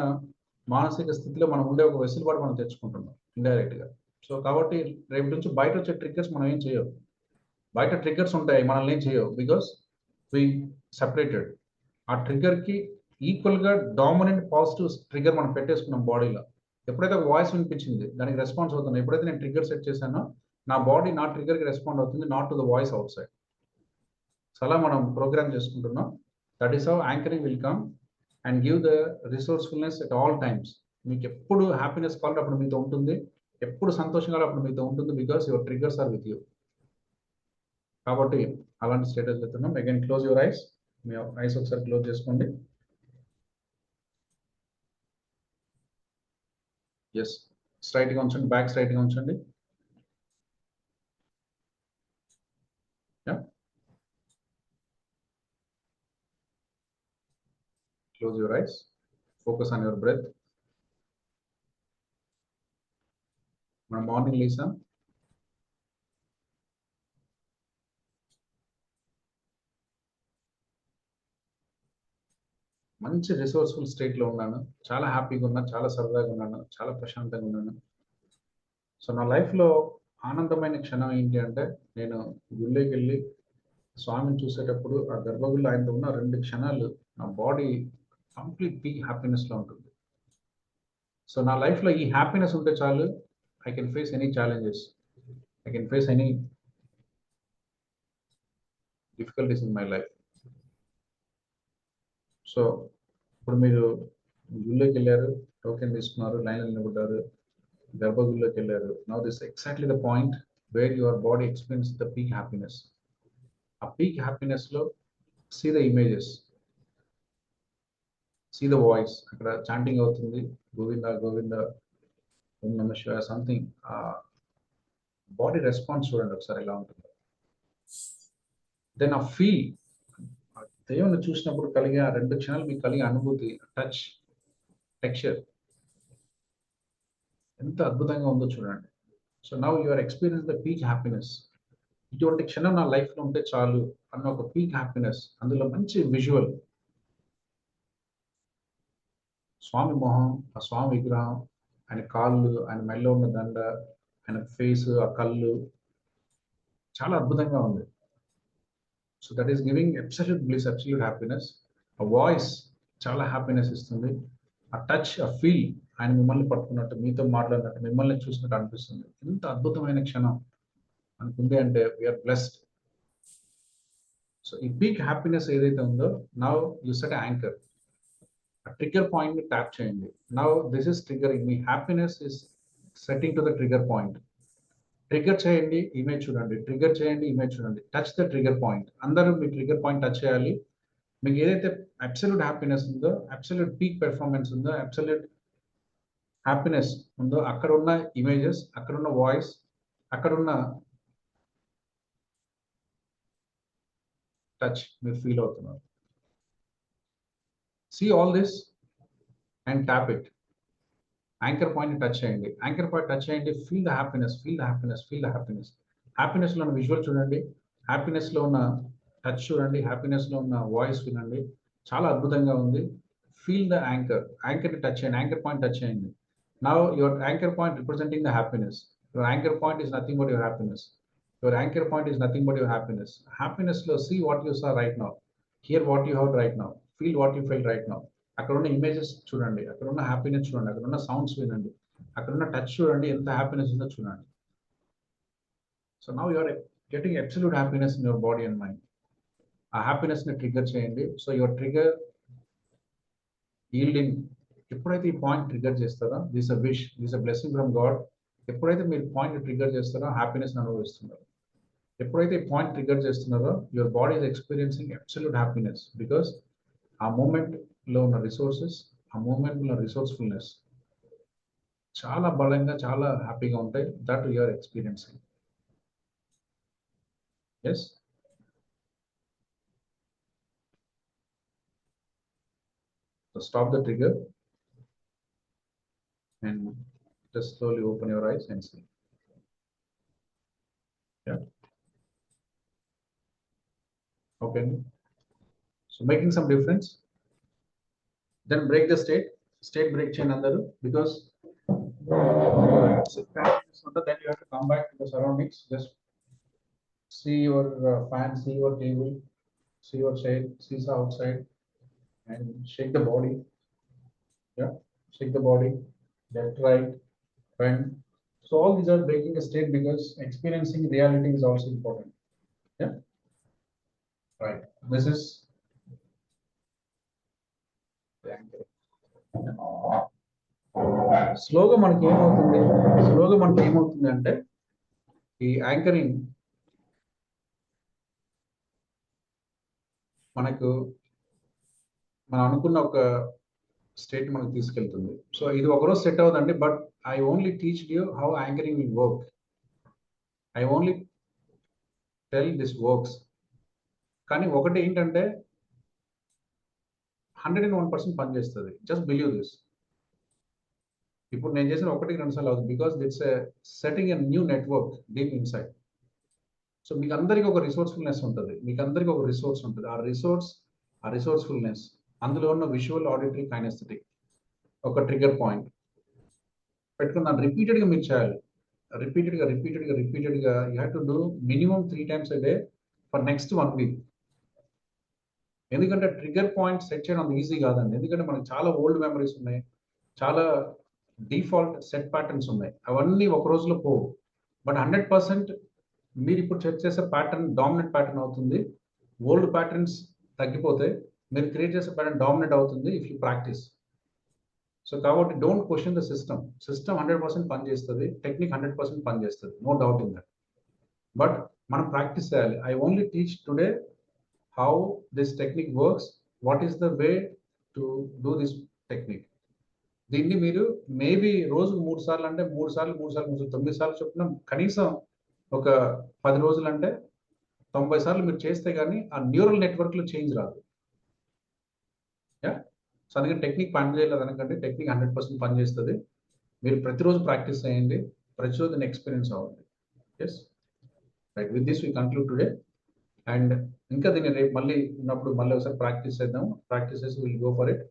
మానసిక స్థితిలో మనం ఉండే ఒక వెసులుబాటు మనం తెచ్చుకుంటున్నాం ఇండైరెక్ట్గా. సో కాబట్టి రేపు నుంచి బయట వచ్చే ట్రిగ్గర్స్ మనం ఏం చేయవు. బయట ట్రిగ్గర్స్ ఉంటాయి, మనల్ని ఏం చేయవు, బికాస్ వి సెపరేటెడ్. ఆ ట్రిగ్గర్కి ఈక్వల్గా డామినెంట్ పాజిటివ్ ట్రిగ్గర్ మనం పెట్టేసుకున్నాం బాడీలో. ఎప్పుడైతే ఒక వాయిస్ వినిపించింది దానికి రెస్పాన్స్ అవుతుంది, ఎప్పుడైతే నేను ట్రిగ్గర్ సెట్ చేశానో నా బాడీ నా ట్రిగ్గర్కి రెస్పాండ్ అవుతుంది, not to the voice out side. So అలా మనం ప్రోగ్రామ్ చేసుకుంటున్నాం. That is how anchoring will come and give the resourcefulness at all times. మీకు ఎప్పుడు హ్యాపీనెస్ కావాలి అప్పుడు మీతో ఉంటుంది, ఎప్పుడు సంతోషం కావాలి అప్పుడు మీతో ఉంటుంది, because your triggers are with you. కాబట్టి అలాంటి స్టేటస్ వెళ్తున్నాం. Again close your eyes. మీ ఐస్ ఒకసారి క్లోజ్ చేసుకోండి. ఎస్, స్ట్రైట్గా ఉంచండి, బ్యాక్ స్ట్రైట్గా ఉంచండి. Close your eyes. Focus on your breath. మనం మార్నింగ్ లేసాం, మంచి రిసోర్స్ఫుల్ స్టేట్లో ఉన్నాను, చాలా హ్యాపీగా ఉన్నాను, చాలా సరదాగా ఉన్నాను, చాలా ప్రశాంతంగా ఉన్నాను. సో నా లైఫ్లో ఆనందమైన క్షణం ఏంటి అంటే, నేను గుళ్ళోకి వెళ్ళి స్వామిని చూసేటప్పుడు ఆ గర్భగుడిలో ఆయనతో ఉన్న 2 క్షణాలు నా బాడీ కంప్లీట్ పీక్ హ్యాపీనెస్లో ఉంటుంది. సో నా లైఫ్లో ఈ హ్యాపీనెస్ ఉంటే చాలు, I can face any challenges, I can face any difficulties in my life. So ఇప్పుడు మీరు గుళ్ళోకి వెళ్ళారు, టోకెన్ తీసుకున్నారు, లైన్లో నిలబడ్డారు, గర్భగుడిలోకి వెళ్ళారు. Now this exactly the point where your body experience the peak happiness. ఆ పీక్ హ్యాపీనెస్లో see the images, see the voice. అక్కడ చాంటింగ్ అవుతుంది, గోవింద గోవింద ఓం నమః శివాయ సంథింగ్. బాడీ రెస్పాన్స్ చూడండి ఒకసారి ఎలా ఉంటుందో. దెన్ ఆ ఫీల్, దేవుని చూసినప్పుడు కలిగే ఆ 2 క్షణాలు మీకు కలిగే అనుభూతి, టచ్, టెక్స్చర్ ఎంత అద్భుతంగా ఉందో చూడండి. So now your experience the peak happiness. ఇటువంటి క్షణం నా లైఫ్లో ఉంటే చాలు అన్న ఒక పీక్ హ్యాపీనెస్. అందులో మంచి విజువల్, స్వామి మొహం, ఆ స్వామి విగ్రహం, ఆయన కాళ్ళు, ఆయన మెల్లో ఉన్న దండ, ఆయన ఫేస్, ఆ కళ్ళు చాలా అద్భుతంగా ఉంది. So that is giving absolute bliss, absolute happiness. ఆ వాయిస్ చాలా హ్యాపీనెస్ ఇస్తుంది. ఆ టచ్, ఆ ఫీల్, ఆయన మిమ్మల్ని పట్టుకున్నట్టు, మీతో మాట్లాడినట్టు, మిమ్మల్ని చూసినట్టు అనిపిస్తుంది. ఎంత అద్భుతమైన క్షణం అనుకుంది అంటే వీఆర్ బ్లెస్డ్. సో ఈ పీక్ హ్యాపీనెస్ ఏదైతే ఉందో, నౌ యూ సెట్ యాంకర్. ఆ ట్రిగ్గర్ పాయింట్ ని ట్యాప్ చేయండి. Now this is triggering. Me happiness is setting to the trigger point. Trigger చేయండి, ఇమేజ్ చూడండి, ట్రిగ్గర్ చేయండి, ఇమేజ్ చూడండి, టచ్ ద ట్రిగ్గర్ పాయింట్. అందరూ మీ ట్రిగ్గర్ పాయింట్ టచ్ చేయాలి. మీకు ఏదైతే అబ్సల్యూట్ హ్యాపీనెస్ ఉందో, అబ్సల్యూట్ పీక్ పెర్ఫార్మెన్స్ ఉందో, అబ్సల్యూట్ హ్యాపీనెస్ ఉందో, అక్కడ ఉన్న ఇమేజెస్, అక్కడ ఉన్న వాయిస్, అక్కడ ఉన్న టచ్ మీరు ఫీల్ అవుతున్నారు. See all this and tap it. Anchor point touch చేయండి, యాంకర్ పాయింట్ టచ్ చేయండి. Feel the happiness, feel the happiness, feel the happiness. హ్యాపీనెస్లో ఉన్న విజువల్ చూడండి, హ్యాపీనెస్లో ఉన్న టచ్ చూడండి, హ్యాపీనెస్లో ఉన్న వాయిస్ వినండి. చాలా అద్భుతంగా ఉంది. feel the anchor touch and anchor point touch చేయండి. Now your anchor point representing the happiness. Your anchor point is nothing but your happiness. Your anchor point is nothing but your happiness. Happiness lo see what you saw right now. Hear what you heard right now. Feel what you felt right now. అక్కడ ఉన్న images చూడండి, అక్కడ ఉన్న happiness చూడండి, అక్కడ ఉన్న sounds వినండి, అక్కడ ఉన్న టచ్ చూడండి, ఎంత హ్యాపీనెస్ ఉందో చూడండి. So now you are getting absolute happiness in your body and mind. ఆ హ్యాపీనెస్ ని ట్రిగ్గర్ చేయండి. So your trigger yielding. ఎప్పుడైతే ఈ పాయింట్ ట్రిగ్గర్ చేస్తారో, this a wish, this a blessing from God. ఎప్పుడైతే మీరు పాయింట్ ట్రిగ్గర్ చేస్తారో హ్యాపీనెస్ అనుభవిస్తున్నారు. ఎప్పుడైతే ఈ పాయింట్ ట్రిగ్గర్ చేస్తున్నారో your body is experiencing absolute happiness. Because ఆ మూమెంట్ లో ఉన్న రిసోర్సెస్, ఆ మూమెంట్ లో రిసోర్స్ఫుల్నెస్ చాలా బలంగా, చాలా హ్యాపీగా ఉంటాయి. That you are experiencing. Yes. So stop the trigger and just slowly open your eyes and see. Yeah. Okay. So making some difference. Then break the state break chain andaru, because then you have to come back to the surroundings. Just see your fan, see your table, see your shade, see the outside, and shake the body. Yeah, shake the body, left, right, bend. So all these are breaking a state, because experiencing reality is also important. Yeah, right. This is స్లోగా మనకి ఏమవుతుంది అంటే ఈ anchoring మనకు మనం అనుకున్న ఒక state మనకు తీసుకెళ్తుంది. సో ఇది ఒకరోజు సెట్ అవుతుందండి. But I only teach you how anchoring will work. I only tell this works. కానీ ఒకటి ఏంటంటే 101% పనిచేస్తుంది. Just believe this. ఇప్పుడు నేను చేసిన 1-2 సార్లు అవుతుంది, because it's setting a new network deep inside. So మీకు అందరికీ ఒక రిసోర్స్ఫుల్నెస్ ఉంటుంది, మీకు అందరికీ ఒక రిసోర్స్ ఉంటుంది. ఆ రిసోర్స్ఫుల్నెస్, అందులో ఉన్న విజువల్, ఆడిటరీ, కైనెస్థెటిక్ ఒక ట్రిగ్గర్ పాయింట్ పెట్టుకుని దాన్ని రిపీటెడ్గా మీరు చేయాలి. రిపీటెడ్గా you have to do minimum 3 times a day for next 1 week. ఎందుకంటే ట్రిగ్గర్ పాయింట్ సెట్ చేయడం అంత ఈజీ కాదండి. ఎందుకంటే మనకి చాలా ఓల్డ్ మెమరీస్ ఉన్నాయి, చాలా డిఫాల్ట్ సెట్ ప్యాటర్న్స్ ఉన్నాయి. అవన్నీ ఒక రోజులో పోవు. బట్ 100% మీరు ఇప్పుడు సెట్ చేసే ప్యాటర్న్ డామినెంట్ ప్యాటర్న్ అవుతుంది. ఓల్డ్ ప్యాటర్న్స్ తగ్గిపోతే మీరు క్రియేట్ చేసే ప్యాటర్న్ డామినెంట్ అవుతుంది ఇఫ్ యూ ప్రాక్టీస్. సో కాబట్టి డోంట్ క్వశ్చన్ ద సిస్టమ్. 100% పనిచేస్తుంది, టెక్నిక్ 100% పనిచేస్తుంది, no doubt in that. But మనం ప్రాక్టీస్ చేయాలి. I only teach today how this technique works, what is the way to do this technique. దీన్ని మీరు maybe రోజుకు 3 సార్లు అంటే 3 సార్లు 9 సార్లు చొప్పున కనీసం ఒక 10 రోజులు అంటే 90 సార్లు మీరు చేస్తే కానీ ఆ న్యూరల్ నెట్వర్క్ లో చేంజ్ రాదు. యా. సో అందుకని టెక్నిక్ పని చేయలేదు అనకండి, టెక్నిక్ 100% పనిచేస్తుంది. మీరు ప్రతిరోజు ప్రాక్టీస్ చేయండి, ప్రతిరోజు ఎక్స్పీరియన్స్ అవ్వండి. Yes, right. With this we conclude today. And ఇంకా దీన్ని రేపు మళ్ళీ ఉన్నప్పుడు మళ్ళీ ఒకసారి ప్రాక్టీస్ చేద్దాం. ప్రాక్టీస్ చేసి విల్ గో ఫర్ ఇట్.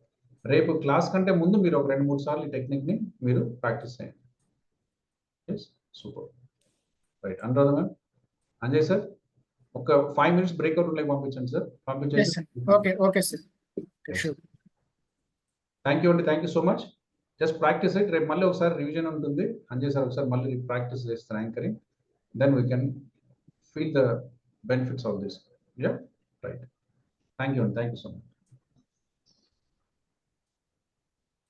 రేపు క్లాస్ కంటే ముందు మీరు ఒక 2-3 సార్లు ఈ టెక్నిక్ని మీరు ప్రాక్టీస్ చేయండి. Yes, super. Right. Anuradha ma'am, Anjay sir, ఒక 5 minutes బ్రేక్అవుట్ లైక్ పంపించండి సార్. పంపించండి. Okay sir. థ్యాంక్ యూ అండి, thank you so much. Just practice it. రేపు మళ్ళీ ఒకసారి రివిజన్ ఉంటుంది. అంజయ్ సార్ ఒకసారి మళ్ళీ ప్రాక్టీస్ చేస్తారు anchoring. Then we can feel the benefits of this. Yeah, right. Thank you and thank you so much.